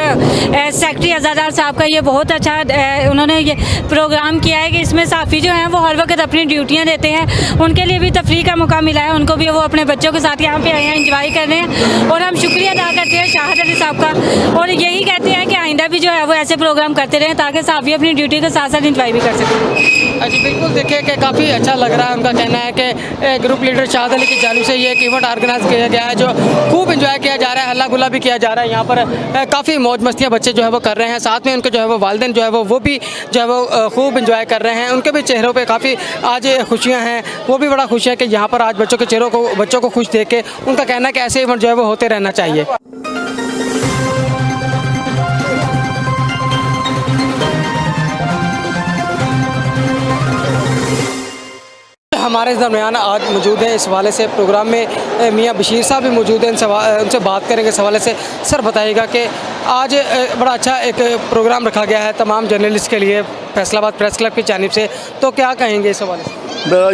सेक्रेटरी अज़ादार साहब का ये बहुत अच्छा उन्होंने ये प्रोग्राम किया है कि इसमें साफ़ी जो हैं वो हर वक्त अपनी ड्यूटियाँ देते हैं, उनके लिए भी तफरीह का मौका मिला है, उनको भी वो अपने बच्चों के साथ यहाँ पे आए हैं, इंजॉय कर रहे हैं और हम शुक्रिया अदा करते हैं शाहिद अली साहब का और यही कहते हैं कि आइंदा भी जो है वो ऐसे प्रोग्राम करते रहें ताकि साफ़ी अपनी ड्यूटी के साथ साथ इंजॉय भी कर सकें। जी बिल्कुल, देखिए कि काफ़ी अच्छा लग रहा है। उनका कहना है कि ग्रुप लीडर शाहिद अली की जानिब से ये एक इवेंट ऑर्गेनाइज किया गया है जो खूब इंजॉय किया जा रहा है, हल्ला गुल्ला भी किया जा रहा है। यहाँ पर काफ़ी मौज मस्तियाँ बच्चे जो है वो कर रहे हैं, साथ में उनके जो है वो वालिदैन जो है वो भी जो है वो खूब इंजॉय कर रहे हैं, उनके भी चेहरों पे काफ़ी आज खुशियाँ हैं, वो भी बड़ा खुश है कि यहाँ पर आज बच्चों को खुश देख के उनका कहना है कि ऐसे इवेंट जो है वो होते रहना चाहिए। हमारे दरमियान आज मौजूद हैं इस हवाले से प्रोग्राम में मियाँ बशीर साहब भी मौजूद हैं, उनसे बात करेंगे इस हवाले से। सर बताइएगा कि आज बड़ा अच्छा एक प्रोग्राम रखा गया है तमाम जर्नलिस्ट के लिए फैसलाबाद प्रेस क्लब की जानिब से, तो क्या कहेंगे इस हवाले से?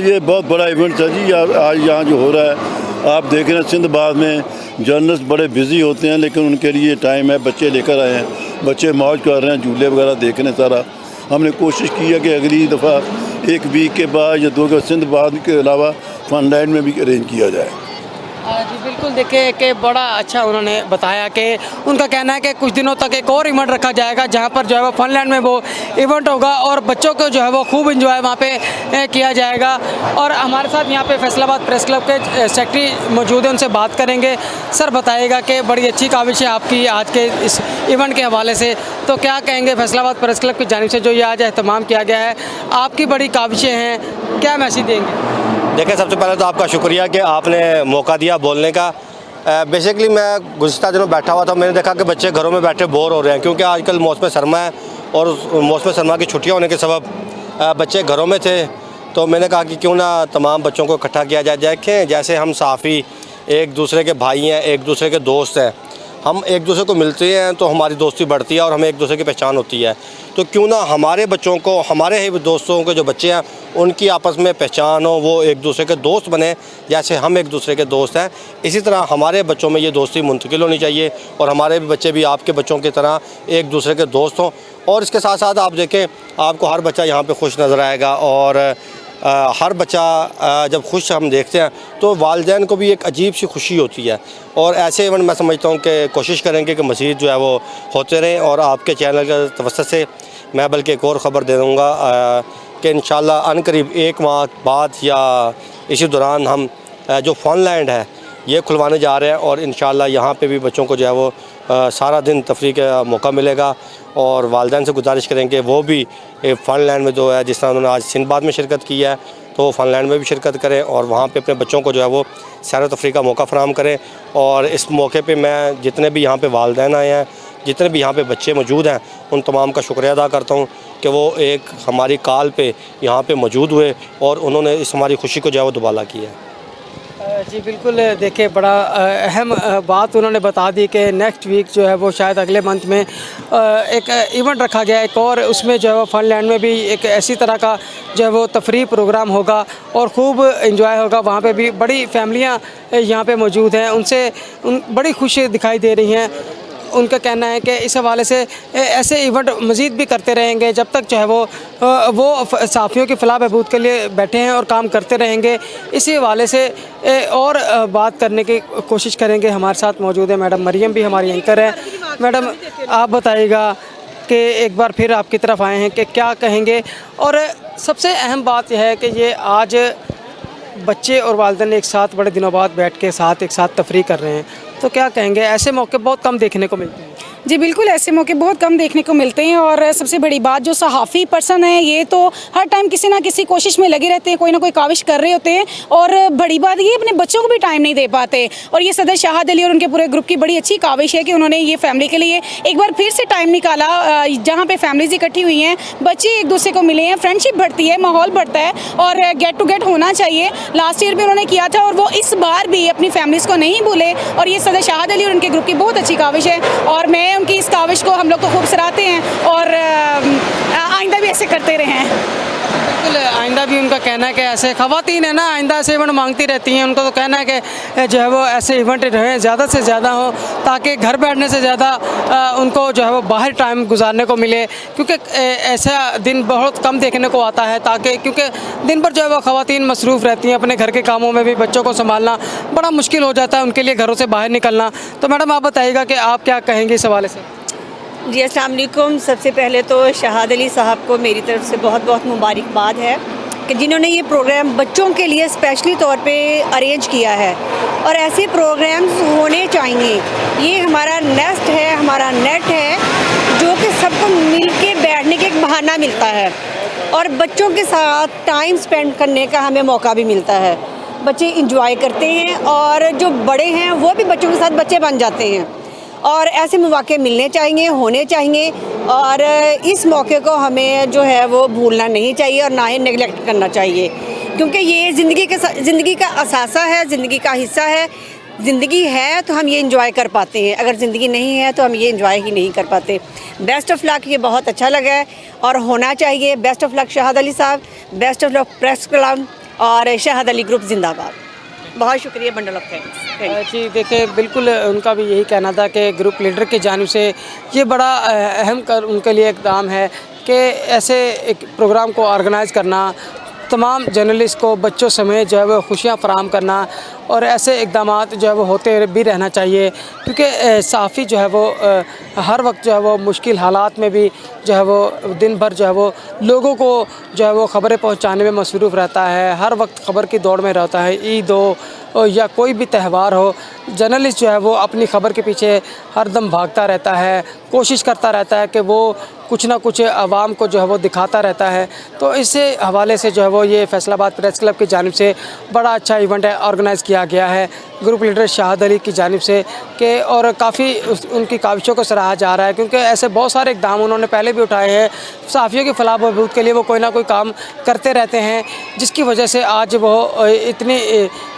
ये बहुत बड़ा इवेंट था जी, आज यहाँ जो हो रहा है आप देख रहे हैं सिंधबाद में जर्नलिस्ट बड़े बिजी होते हैं लेकिन उनके लिए टाइम है, बच्चे लेकर आए हैं, बच्चे मौज कर रहे हैं, झूले वगैरह देख रहे हैं सारा। हमने कोशिश की है कि अगली दफ़ा एक वीक के बाद या 2 सिंधबाद के अलावा फनलैंड में भी अरेंज किया जाए। जी बिल्कुल, देखिए कि बड़ा अच्छा उन्होंने बताया कि उनका कहना है कि कुछ दिनों तक एक और इवेंट रखा जाएगा जहां पर जो है वो फनलैंड में वो इवेंट होगा और बच्चों को जो है वो खूब इंजॉय वहां पे किया जाएगा। और हमारे साथ यहां पे फैसलाबाद प्रेस क्लब के सेक्रेटरी मौजूद हैं, उनसे बात करेंगे। सर बताइएगा कि बड़ी अच्छी काविश है आपकी आज के इस इवेंट के हवाले से, तो क्या कहेंगे फैसलाबाद प्रेस क्लब की जानिब से जो ये आज एहतमाम किया गया है, आपकी बड़ी काविशें हैं, क्या मैसेज देंगे? देखिए सबसे पहले तो आपका शुक्रिया कि आपने मौका दिया बोलने का। बेसिकली मैं गुज़िश्ता दिनों बैठा हुआ था, मैंने देखा कि बच्चे घरों में बैठे बोर हो रहे हैं क्योंकि आजकल मौसम सरमा है और मौसम सरमा की छुट्टियां होने के सबब बच्चे घरों में थे। तो मैंने कहा कि क्यों ना तमाम बच्चों को इकट्ठा किया जाए। देखें जैसे हम साफ़ी एक दूसरे के भाई हैं, एक दूसरे के दोस्त हैं, हम एक दूसरे को मिलते हैं तो हमारी दोस्ती बढ़ती है और हमें एक दूसरे की पहचान होती है। तो क्यों ना हमारे बच्चों को, हमारे ही दोस्तों के जो बच्चे हैं उनकी आपस में पहचान हो, वो एक दूसरे के दोस्त बने जैसे हम एक दूसरे के दोस्त हैं। इसी तरह हमारे बच्चों में ये दोस्ती मुंतकिल होनी चाहिए और हमारे भी बच्चे भी आपके बच्चों की तरह एक दूसरे के दोस्त हों। और इसके साथ साथ आप देखें आपको हर बच्चा यहाँ पे खुश नज़र आएगा और हर बच्चा जब खुश हम देखते हैं तो वालिदैन को भी एक अजीब सी खुशी होती है। और ऐसे इवेंट मैं समझता हूँ कि कोशिश करेंगे कि मज़ीद जो है वो होते रहें। और आपके चैनल के तवस्सुत से मैं बल्कि एक और ख़बर दे दूँगा कि इंशाल्लाह अनकरीब 1 माह बाद या इसी दौरान हम जो फनलैंड है ये खुलवाने जा रहे हैं और इंशाल्लाह यहाँ पे भी बच्चों को जो है वो सारा दिन तफरीह का मौका मिलेगा। और वालिदैन से गुजारिश करेंगे वो भी फनलैंड में जो है, जिस तरह उन्होंने आज सिंधबाद में शिरकत की है तो फनलैंड में भी शिरकत करें और वहाँ पे अपने बच्चों को जो है वो सैर तफरीह का मौका फराहम करें। और इस मौके पे मैं जितने भी यहाँ पे वालिदैन आए हैं, जितने भी यहाँ पे बच्चे मौजूद हैं, उन तमाम का शुक्रिया अदा करता हूँ कि वो एक हमारी कॉल पे यहाँ पे मौजूद हुए और उन्होंने इस हमारी खुशी को जो है वो दुबाला किया है। जी बिल्कुल, देखिए बड़ा अहम बात उन्होंने बता दी कि नेक्स्ट वीक जो है वो शायद अगले मंथ में एक इवेंट रखा गया है एक और, उसमें जो है वो फनलैंड में भी एक ऐसी तरह का जो है वो तफरीह प्रोग्राम होगा और खूब इंजॉय होगा। वहाँ पे भी बड़ी फैमिलियाँ यहाँ पे मौजूद हैं, उनसे बड़ी खुशी दिखाई दे रही हैं। उनका कहना है कि इस हवाले से ऐसे इवेंट मज़ीद भी करते रहेंगे जब तक जो है वो साफ़ियों की फलाह बहबूद के लिए बैठे हैं और काम करते रहेंगे। इसी हवाले से और बात करने की कोशिश करेंगे। हमारे साथ मौजूद है मैडम मरियम, भी हमारी एंकर है। मैडम, आप बताइएगा कि एक बार फिर आपकी तरफ आए हैं कि क्या कहेंगे, और सबसे अहम बात यह है कि ये आज बच्चे और वालिदैन एक साथ बड़े दिनों बाद बैठ के एक साथ तफरीह कर रहे हैं, तो क्या कहेंगे? ऐसे मौके बहुत कम देखने को मिलते हैं। जी बिल्कुल, ऐसे मौके बहुत कम देखने को मिलते हैं। और सबसे बड़ी बात, जो सहाफ़ी पर्सन है ये तो हर टाइम किसी ना किसी कोशिश में लगे रहते हैं, कोई ना कोई काविश कर रहे होते हैं। और बड़ी बात ये, अपने बच्चों को भी टाइम नहीं दे पाते। और ये सदर शाहद अली और उनके पूरे ग्रुप की बड़ी अच्छी काविश है कि उन्होंने ये फैमिली के लिए एक बार फिर से टाइम निकाला, जहाँ पर फैमिलीज इकट्ठी हुई हैं, बच्चे एक दूसरे को मिले हैं, फ्रेंडशिप बढ़ती है, माहौल बढ़ता है और गेट टू गेट होना चाहिए। लास्ट ईयर भी उन्होंने किया था और वो इस बार भी अपनी फैमिलीज़ को नहीं भूले, और ये सदर शाहद अली और उनके ग्रुप की बहुत अच्छी काविश है। और मैं उनकी इस काविश को हम लोग तो खूब सराहते हैं और आइंदा भी ऐसे करते रहें। बिल्कुल, आइंदा भी उनका कहना है कि ऐसे ख़वातीन है ना, आइंदा ऐसे इवेंट मांगती रहती हैं। उनको तो कहना है कि जो है वो ऐसे इवेंट रहें, ज़्यादा से ज़्यादा हो, ताकि घर बैठने से ज़्यादा उनको जो है वो बाहर टाइम गुजारने को मिले, क्योंकि ऐसा दिन बहुत कम देखने को आता है। ताकि क्योंकि दिन भर जो है वो ख़वातीन मसरूफ़ रहती हैं अपने घर के कामों में, भी बच्चों को संभालना बड़ा मुश्किल हो जाता है उनके लिए, घरों से बाहर निकलना। तो मैडम, आप बताइएगा कि आप क्या कहेंगे इस हवाले से? जी अस्सलाम वालेकुम। सबसे पहले तो शाहद अली साहब को मेरी तरफ से बहुत बहुत मुबारकबाद है कि जिन्होंने ये प्रोग्राम बच्चों के लिए स्पेशली तौर पे अरेंज किया है, और ऐसे प्रोग्राम्स होने चाहिए। ये हमारा नेस्ट है, हमारा नेट है, जो कि सबको मिल के बैठने का एक बहाना मिलता है और बच्चों के साथ टाइम स्पेंड करने का हमें मौका भी मिलता है। बच्चे इंजॉय करते हैं और जो बड़े हैं वो भी बच्चों के साथ बच्चे बन जाते हैं, और ऐसे मौके मिलने चाहिए, होने चाहिए। और इस मौके को हमें जो है वो भूलना नहीं चाहिए और ना ही नेगलेक्ट करना चाहिए, क्योंकि ये ज़िंदगी का असासा है, ज़िंदगी का हिस्सा है। ज़िंदगी है तो हम ये इंजॉय कर पाते हैं, अगर ज़िंदगी नहीं है तो हम ये इंजॉय ही नहीं कर पाते। बेस्ट ऑफ लक, ये बहुत अच्छा लगा है और होना चाहिए। Best of luck Shahad Ali साहब, best of luck press club और शाहद अली ग्रुप जिंदाबाद। बहुत शुक्रिया, बंडल ऑफ थैंक्स। जी देखिए, बिल्कुल उनका भी यही कहना था कि ग्रुप लीडर की जानिब से ये बड़ा अहम उनके लिए इक़दाम है कि ऐसे एक प्रोग्राम को ऑर्गेनाइज़ करना, तमाम जर्नलिस्ट को बच्चों समेत जो है वो खुशियाँ फराहम करना, और ऐसे इक़दाम जो है वो होते भी रहना चाहिए। क्योंकि साफ़ी जो है वो हर वक्त जो है वो मुश्किल हालात में भी जो है वो दिन भर जो है वो लोगों को जो है वो ख़बरें पहुंचाने में मसरूफ़ रहता है, हर वक्त ख़बर की दौड़ में रहता है। ईद हो या कोई भी त्यौहार हो, जर्नलिस्ट जो है वो अपनी ख़बर के पीछे हरदम भागता रहता है, कोशिश करता रहता है कि वो कुछ ना कुछ आवाम को जो है वो दिखाता रहता है। तो इस हवाले से जो है वो ये फैसलाबाद प्रेस क्लब की जानिब से बड़ा अच्छा इवेंट ऑर्गेनाइज़ किया गया है ग्रुप लीडर शाहद अली की जानिब से कि, और काफ़ी उनकी काविशों को सराहा जा रहा है, क्योंकि ऐसे बहुत सारे इक़दाम उन्होंने पहले भी उठाए हैं। सहाफ़ियों की फलाह बहबूद के लिए वो कोई ना कोई काम करते रहते हैं, जिसकी वजह से आज वो इतनी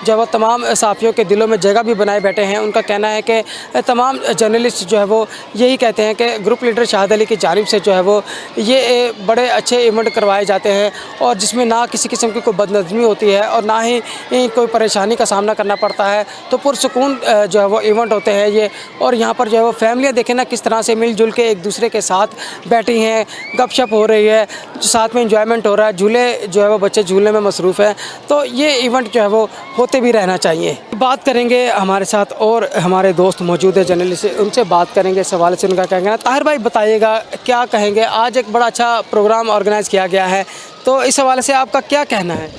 जो है वो तमाम सहाफ़ियों के दिलों में जगह भी बनाए बैठे हैं। उनका कहना है कि तमाम जर्नलिस्ट जो है वो यही कहते हैं कि ग्रुप लीडर शाहद अली की जानिब से जो है वो ये बड़े अच्छे इवेंट करवाए जाते हैं, और जिसमें ना किसी किस्म की कोई बदनज़मी होती है और ना ही कोई परेशानी का सामना करना पड़ता है। तो पुरसुकून जो है वो इवेंट होते हैं ये, और यहाँ पर जो है वो फैमिलियाँ देखें ना किस तरह से मिलजुल के एक दूसरे के साथ बैठी हैं, गपशप हो रही है, साथ में इंजॉयमेंट हो रहा है, झूले जो है वो बच्चे झूलने में मसरूफ़ हैं। तो ये इवेंट जो है वो होते भी रहना चाहिए। बात करेंगे, हमारे साथ और हमारे दोस्त मौजूद है जर्नलिस्ट, उनसे बात करेंगे इस हवाले से। उनका क्या कहना है? ताहिर भाई बताइएगा, क्या कहेंगे? आज एक बड़ा अच्छा प्रोग्राम ऑर्गेनाइज़ किया गया है, तो इस हवाले से आपका क्या कहना है?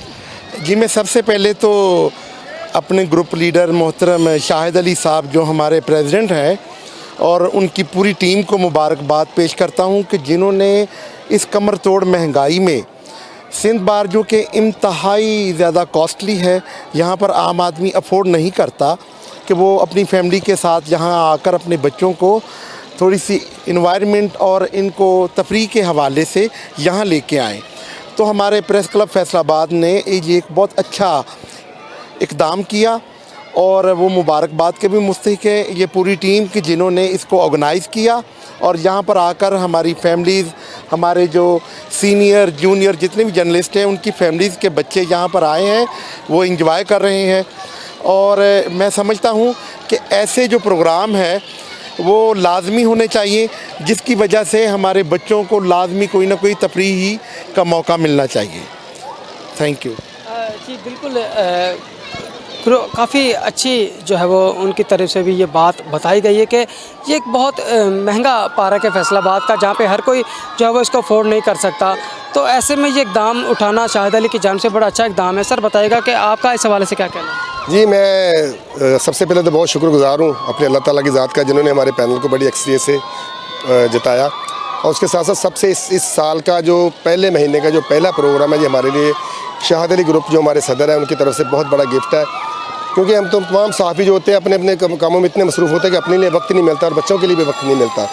जी, मैं सबसे पहले तो अपने ग्रुप लीडर मोहतरम शाहिद अली साहब जो हमारे प्रेसिडेंट हैं और उनकी पूरी टीम को मुबारकबाद पेश करता हूं कि जिन्होंने इस कमर तोड़ महंगाई में सिंध बार जो कि इंतहाई ज़्यादा कॉस्टली है, यहाँ पर आम आदमी अफोर्ड नहीं करता कि वो अपनी फैमिली के साथ यहाँ आकर अपने बच्चों को थोड़ी सी इन्वायरमेंट और इनको तफरीह के हवाले से यहाँ लेके आएँ। तो हमारे प्रेस क्लब फैसलाबाद ने ये एक बहुत अच्छा इक़दाम किया और वो मुबारकबाद के भी मुस्तहिक है ये पूरी टीम कि जिन्होंने इसको ऑर्गेनाइज़ किया और यहाँ पर आकर हमारी फैमिलीज़, हमारे जो सीनियर जूनियर जितने भी जर्नलिस्ट हैं उनकी फैमिलीज़ के बच्चे यहाँ पर आए हैं, वो इंजॉय कर रहे हैं। और मैं समझता हूँ कि ऐसे जो प्रोग्राम है वो लाजमी होने चाहिए, जिसकी वजह से हमारे बच्चों को लाजमी कोई ना कोई तफरीही का मौका मिलना चाहिए। Thank you. जी बिल्कुल, काफ़ी अच्छी जो है वो उनकी तरफ से भी ये बात बताई गई है कि ये एक बहुत महंगा पार्क है फैसलाबाद का, जहाँ पे हर कोई जो है वो इसको अफोर्ड नहीं कर सकता। तो ऐसे में ये इकदाम उठाना शाहिद अली की जानिब से बड़ा अच्छा इकदाम है। सर बताइएगा कि आपका इस हवाले से क्या कहना है? जी, मैं सबसे पहले तो बहुत शुक्रगुजार हूँ अपने अल्लाह ताला की ज़ात का, जिन्होंने हमारे पैनल को बड़ी अक्सरियत से जिताया। और उसके साथ साथ सबसे इस साल का जो पहले महीने का जो पहला प्रोग्राम है, ये हमारे लिए शाहिद अली ग्रुप जो हमारे सदर हैं उनकी तरफ से बहुत बड़ा गिफ्ट है। क्योंकि हम तो तमाम सहाफ़ी जो होते हैं अपने अपने कामों में इतने मसरूफ़ होते हैं कि अपने लिए वक्त नहीं मिलता और बच्चों के लिए भी वक्त नहीं मिलता।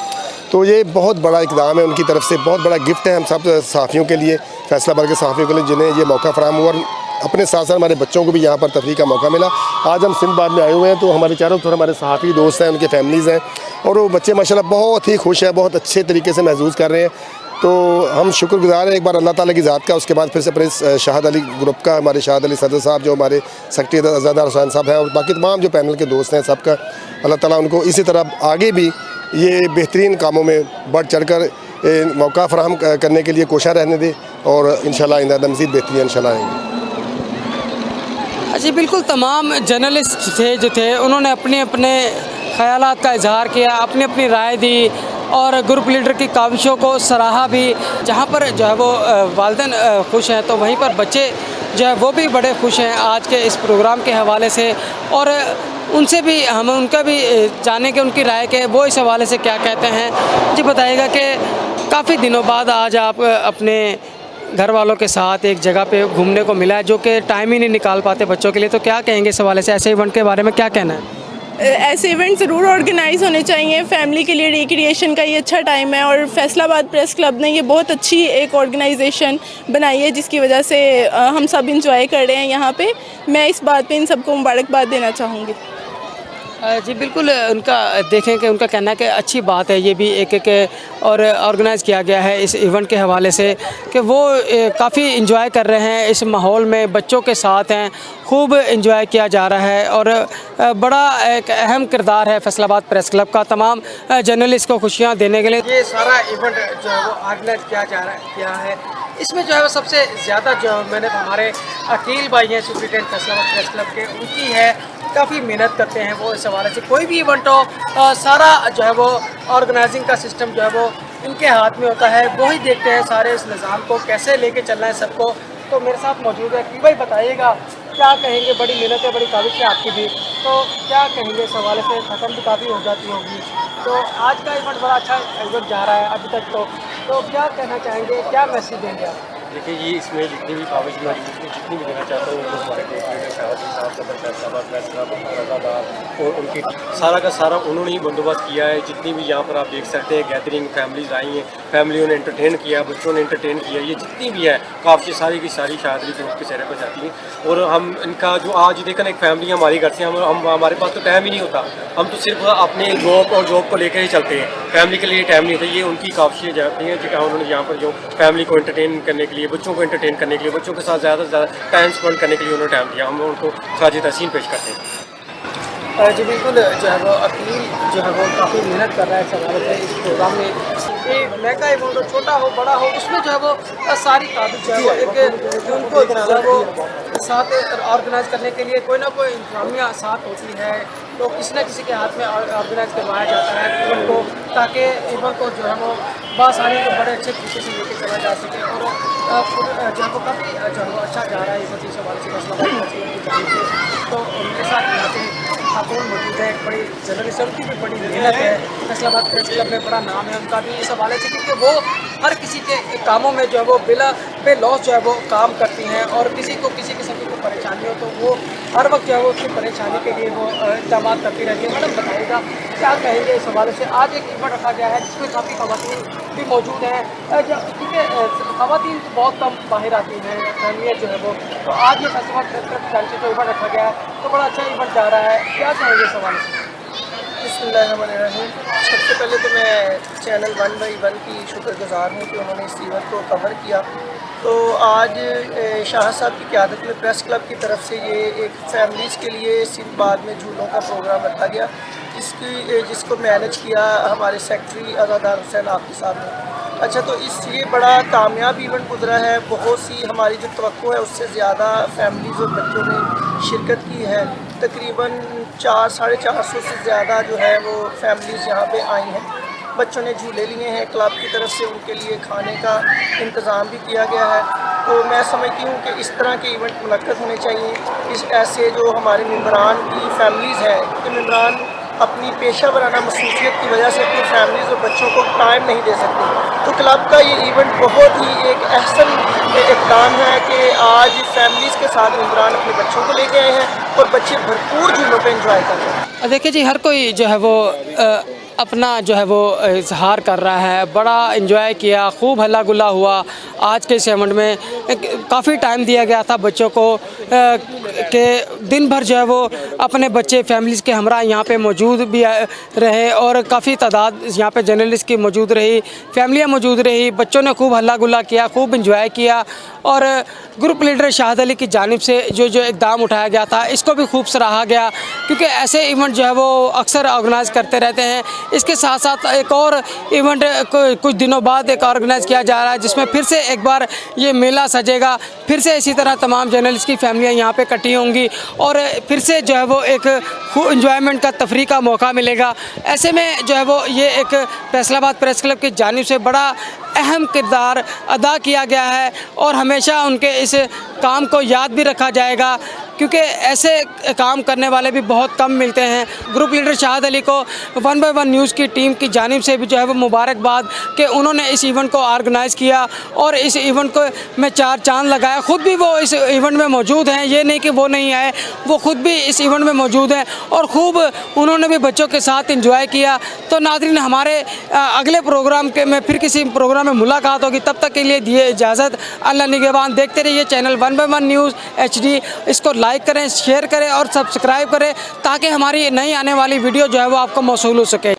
तो ये बहुत बड़ा इक़दाम है उनकी तरफ से, बहुत बड़ा गिफ्ट है हम सब सहाफ़ियों के लिए, फैसलाबाद के सहाफ़ियों के लिए, जिन्हें ये मौका फ़राहम हुआ और अपने साथ साथ हमारे बच्चों को भी यहाँ पर तफरीह का मौका मिला। आज हम सिंधबाद में आए हुए हैं, तो हमारे चारों तरफ हमारे सहाफ़ी दोस्त हैं, उनके फैमिलीज़ हैं और वो बच्चे माशाल्लाह बहुत ही खुश हैं, बहुत अच्छे तरीके से महसूस कर रहे हैं। तो हम शुक्रगुजार हैं एक बार अल्लाह ताला की ज़ात का, उसके बाद फिर से अपने शाहिद अली ग्रुप का, हमारे शाहिद अली सदर साहब जो हमारे सेक्रेटरी अज़ादार हुसैन साहब हैं और बाकी तमाम जो पैनल के दोस्त हैं सबका, अल्लाह ताला उनको इसी तरह आगे भी ये बेहतरीन कामों में बढ़ चढ़ कर मौका फ़राहम करने के लिए कोशिश रहने दे और इंशाल्लाह आइंदा मज़ीद बेहतरीन इंशाल्लाह आएंगे। जी बिल्कुल, तमाम जर्नलिस्ट थे जो थे उन्होंने अपने अपने ख़यालात का इजहार किया, अपनी अपनी राय दी और ग्रुप लीडर की काविशों को सराहा भी। जहाँ पर जो है वो वालिदैन खुश हैं, तो वहीं पर बच्चे जो है वो भी बड़े खुश हैं आज के इस प्रोग्राम के हवाले से। और उनसे भी हमें उनका भी जाने के उनकी राय के वो इस हवाले से क्या कहते हैं। जी बताइएगा कि काफ़ी दिनों बाद आज आप अपने घर वालों के साथ एक जगह पे घूमने को मिला है, जो कि टाइम ही नहीं निकाल पाते बच्चों के लिए, तो क्या कहेंगे इस हवाले से, ऐसे इवेंट के बारे में क्या कहना है? ऐसे इवेंट ज़रूर ऑर्गेनाइज़ होने चाहिए। फैमिली के लिए रिक्रिएशन का ये अच्छा टाइम है और फैसलाबाद प्रेस क्लब ने ये बहुत अच्छी एक ऑर्गेनाइजेशन बनाई है, जिसकी वजह से हम सब इंजॉय कर रहे हैं यहाँ पे। मैं इस बात पे इन सबको मुबारकबाद देना चाहूँगी। जी बिल्कुल, उनका देखें कि उनका कहना है कि अच्छी बात है ये भी एक और ऑर्गेनाइज़ किया गया है इस इवेंट के हवाले से कि वो काफ़ी इंजॉय कर रहे हैं इस माहौल में, बच्चों के साथ हैं, खूब इंजॉय किया जा रहा है। और बड़ा एक अहम किरदार है फैसलाबाद प्रेस क्लब का तमाम जर्नलिस्ट को खुशियाँ देने के लिए। ये सारा इवेंट जो है वो ऑर्गेनाइज किया है। इसमें जो है वो सबसे ज़्यादा जो मैंने हमारे अकील भाई हैं सुप्रिटेंडेंट फैसलाबाद प्रेस क्लब के, उनकी है, काफ़ी मेहनत करते हैं वो इस हवाले से। कोई भी इवेंट हो सारा जो है वो ऑर्गेनाइजिंग का सिस्टम जो है वो इनके हाथ में होता है, वो ही देखते हैं सारे इस निज़ाम को कैसे लेके चलना है सबको। तो मेरे साथ मौजूद है कि भाई बताइएगा क्या कहेंगे, बड़ी मेहनत है, बड़ी काविश है आपकी भी, तो क्या कहेंगे इस हवाले से? ख़त्म भी काफ़ी हो जाती होगी, तो आज का इवेंट बड़ा अच्छा इवेंट जा रहा है अभी तक, तो क्या कहना चाहेंगे, क्या मैसेज देंगे आप? देखिए जी, इसमें जितनी भी काबिज मैं जितनी भी देना चाहता हूँ उनको हमारे फैसलाबाद फैसलाबाद और उनकी सारा का सारा उन्होंने ही बंदोबस्त किया है। जितनी भी यहाँ पर आप देख सकते हैं गैदरिंग फैमिलीज़ आई हैं, फैमिलियों ने एंटरटेन किया, बच्चों ने एंटरटेन किया, ये जितनी भी है काफ़ी सारी की सारी शाहिद अली ग्रुप के चेहरे पर जाती हैं। और हम इनका जो आज देखें एक फैमिली हमारी घर से हम हमारे पास तो टाइम ही नहीं होता, हम तो सिर्फ अपने जॉब को लेकर ही चलते हैं, फैमिली के लिए टाइम नहीं होता। ये उनकी काफ़ी जाती हैं जो उन्होंने यहाँ पर जो फैमिली को एंटरटेन करने के लिए, बच्चों को एंटरटेन करने के लिए, बच्चों के साथ ज़्यादा से ज़्यादा टाइम स्पेंड करने के लिए उन्होंने टाइम दिया, हम उनको साजी तहसीन पेश करते हैं। जी बिल्कुल, जो है वो अकील जो है वो काफ़ी मेहनत कर रहा है इस हवाले से। इस प्रोग्राम में एक महंगा इवेंट हो, छोटा हो बड़ा हो, उसमें जो है वो सारी काबिज जो है वो एक उनको जो है वो साथ ऑर्गेनाइज करने के लिए कोई ना कोई इंतजामिया साथ होती है, तो किसी न किसी के हाथ में ऑर्गेनाइज करवाया जाता है इवेंट को, ताकि इवेंट को जो है वो बासानी को बड़े अच्छे तरीके से लेके चला जा सके। और जो है वो काफ़ी जो है वो अच्छा जा रहा है इवेंट इस हवाले से फैसलाबाद की जानिब से। तो मेरे साथ यहाँ पे खातून मौजूद है, एक बड़ी जर्नलिस्ट, उनकी भी बड़ी मेहनत है, फैसलाबाद प्रेस क्लब में बड़ा नाम है उनका भी इस हवाले से, क्योंकि वो हर किसी के कामों में जो है वो बेलॉस जो है वो काम करती हैं और किसी किस्म की परेशानी हो तो वो हर वक्त जो है वो उसकी परेशानी के लिए वो इक़दाम करती रहती है। मैडम बताइएगा क्या कहेंगे इस हवाले से? आज एक इवेंट रखा गया है जिसमें काफ़ी ख़वातीन भी मौजूद हैं, क्योंकि ख़वातीन बहुत कम बाहर आती हैं, फैमिलियाँ जो है वो, तो आज ये फेस्टिवल जो इवेंट रखा गया है तो बड़ा अच्छा इवेंट जा रहा है, क्या कहेंगे इस हवाले से? बिस्मिल्लाहिर्रहमानिर्रहीम। सबसे पहले तो मैं चैनल 1/1 की शुक्रगुज़ार हूँ कि उन्होंने इस इवेंट को कवर किया। तो आज शाह साहब की क़यादत में प्रेस क्लब की तरफ से ये एक फैमिलीज़ के लिए सिंधबाद में झूलों का प्रोग्राम रखा गया, जिसको मैनेज किया हमारे सेक्रेटरी अज़ादार हुसैन आफ़ी साहब ने। अच्छा, तो ये बड़ा कामयाब इवेंट गुजरा है। बहुत सी हमारी जो तवक्को है उससे ज़्यादा फैमिलीज़ और बच्चों ने शिरकत की है। तकरीबन 400-450 से ज़्यादा जो है वो फैमिलीज़ यहाँ पे आई हैं। बच्चों ने झूले लिए हैं, क्लब की तरफ से उनके लिए खाने का इंतज़ाम भी किया गया है। तो मैं समझती हूँ कि इस तरह के इवेंट मुनक्कद होने चाहिए। इस ऐसे जो हमारे मेम्बरान की फैमिलीज़ हैं कि मेम्बरान अपनी पेशा वराना मसरूफियत की वजह से अपनी फैमिलीज़ और बच्चों को टाइम नहीं दे सकते, तो क्लब का ये इवेंट बहुत ही एक अहसन इक़दाम है कि आज फैमिलीज़ के साथ मेम्बरान अपने बच्चों को लेके आए हैं और बच्चे भरपूर झूलों पे एंजॉय कर रहे हैं। देखिए जी, हर कोई जो है वो अपना जो है वो इजहार कर रहा है, बड़ा एंजॉय किया, खूब हल्ला गुल्ला हुआ। आज के इस इवेंट में काफ़ी टाइम दिया गया था बच्चों को कि दिन भर जो है वो अपने बच्चे फैमिलीज़ के हमरा यहाँ पे मौजूद भी रहे और काफ़ी तादाद यहाँ पे जर्नलिस्ट की मौजूद रही, फैमिलियाँ मौजूद रही। बच्चों ने खूब हल्ला गुल्ला किया, खूब एंजॉय किया और ग्रुप लीडर शाहिद अली की जानिब से जो इक़दाम उठाया गया था इसको भी खूब सराहा गया, क्योंकि ऐसे इवेंट जो है वो अक्सर ऑर्गेनाइज़ करते रहते हैं। इसके साथ साथ एक और इवेंट कुछ दिनों बाद एक ऑर्गेनाइज़ किया जा रहा है जिसमें फिर से एक बार ये मेला सजेगा, फिर से इसी तरह तमाम जर्नलिस्ट की फैमिलियाँ यहाँ पे इकट्ठी होंगी और फिर से जो है वो एक इंजॉयमेंट का, तफरी का मौका मिलेगा। ऐसे में जो है वो ये एक फैसलाबाद प्रेस क्लब की जानिब से बड़ा अहम किरदार अदा किया गया है और हमेशा उनके इस काम को याद भी रखा जाएगा, क्योंकि ऐसे काम करने वाले भी बहुत कम मिलते हैं। ग्रुप लीडर शाहिद अली को 1/1 न्यूज़ की टीम की जानिब से भी जो है वो मुबारकबाद कि उन्होंने इस इवेंट को ऑर्गेनाइज़ किया और इस इवेंट को में 4 चांद लगाया। ख़ुद भी वो इस इवेंट में मौजूद हैं, ये नहीं कि वो नहीं आए, वो ख़ुद भी इस इवेंट में मौजूद हैं और खूब उन्होंने भी बच्चों के साथ इंजॉय किया। तो नाज़रीन, हमारे अगले प्रोग्राम के में फिर किसी प्रोग्राम में मुलाकात होगी, तब तक के लिए दिए इजाज़त। अल्लाह निगहबान। देखते रहिए चैनल 1/1 न्यूज़ HD। इसको लाइक करें, शेयर करें और सब्सक्राइब करें ताकि हमारी नई आने वाली वीडियो जो है वो आपको मौसूल हो सके।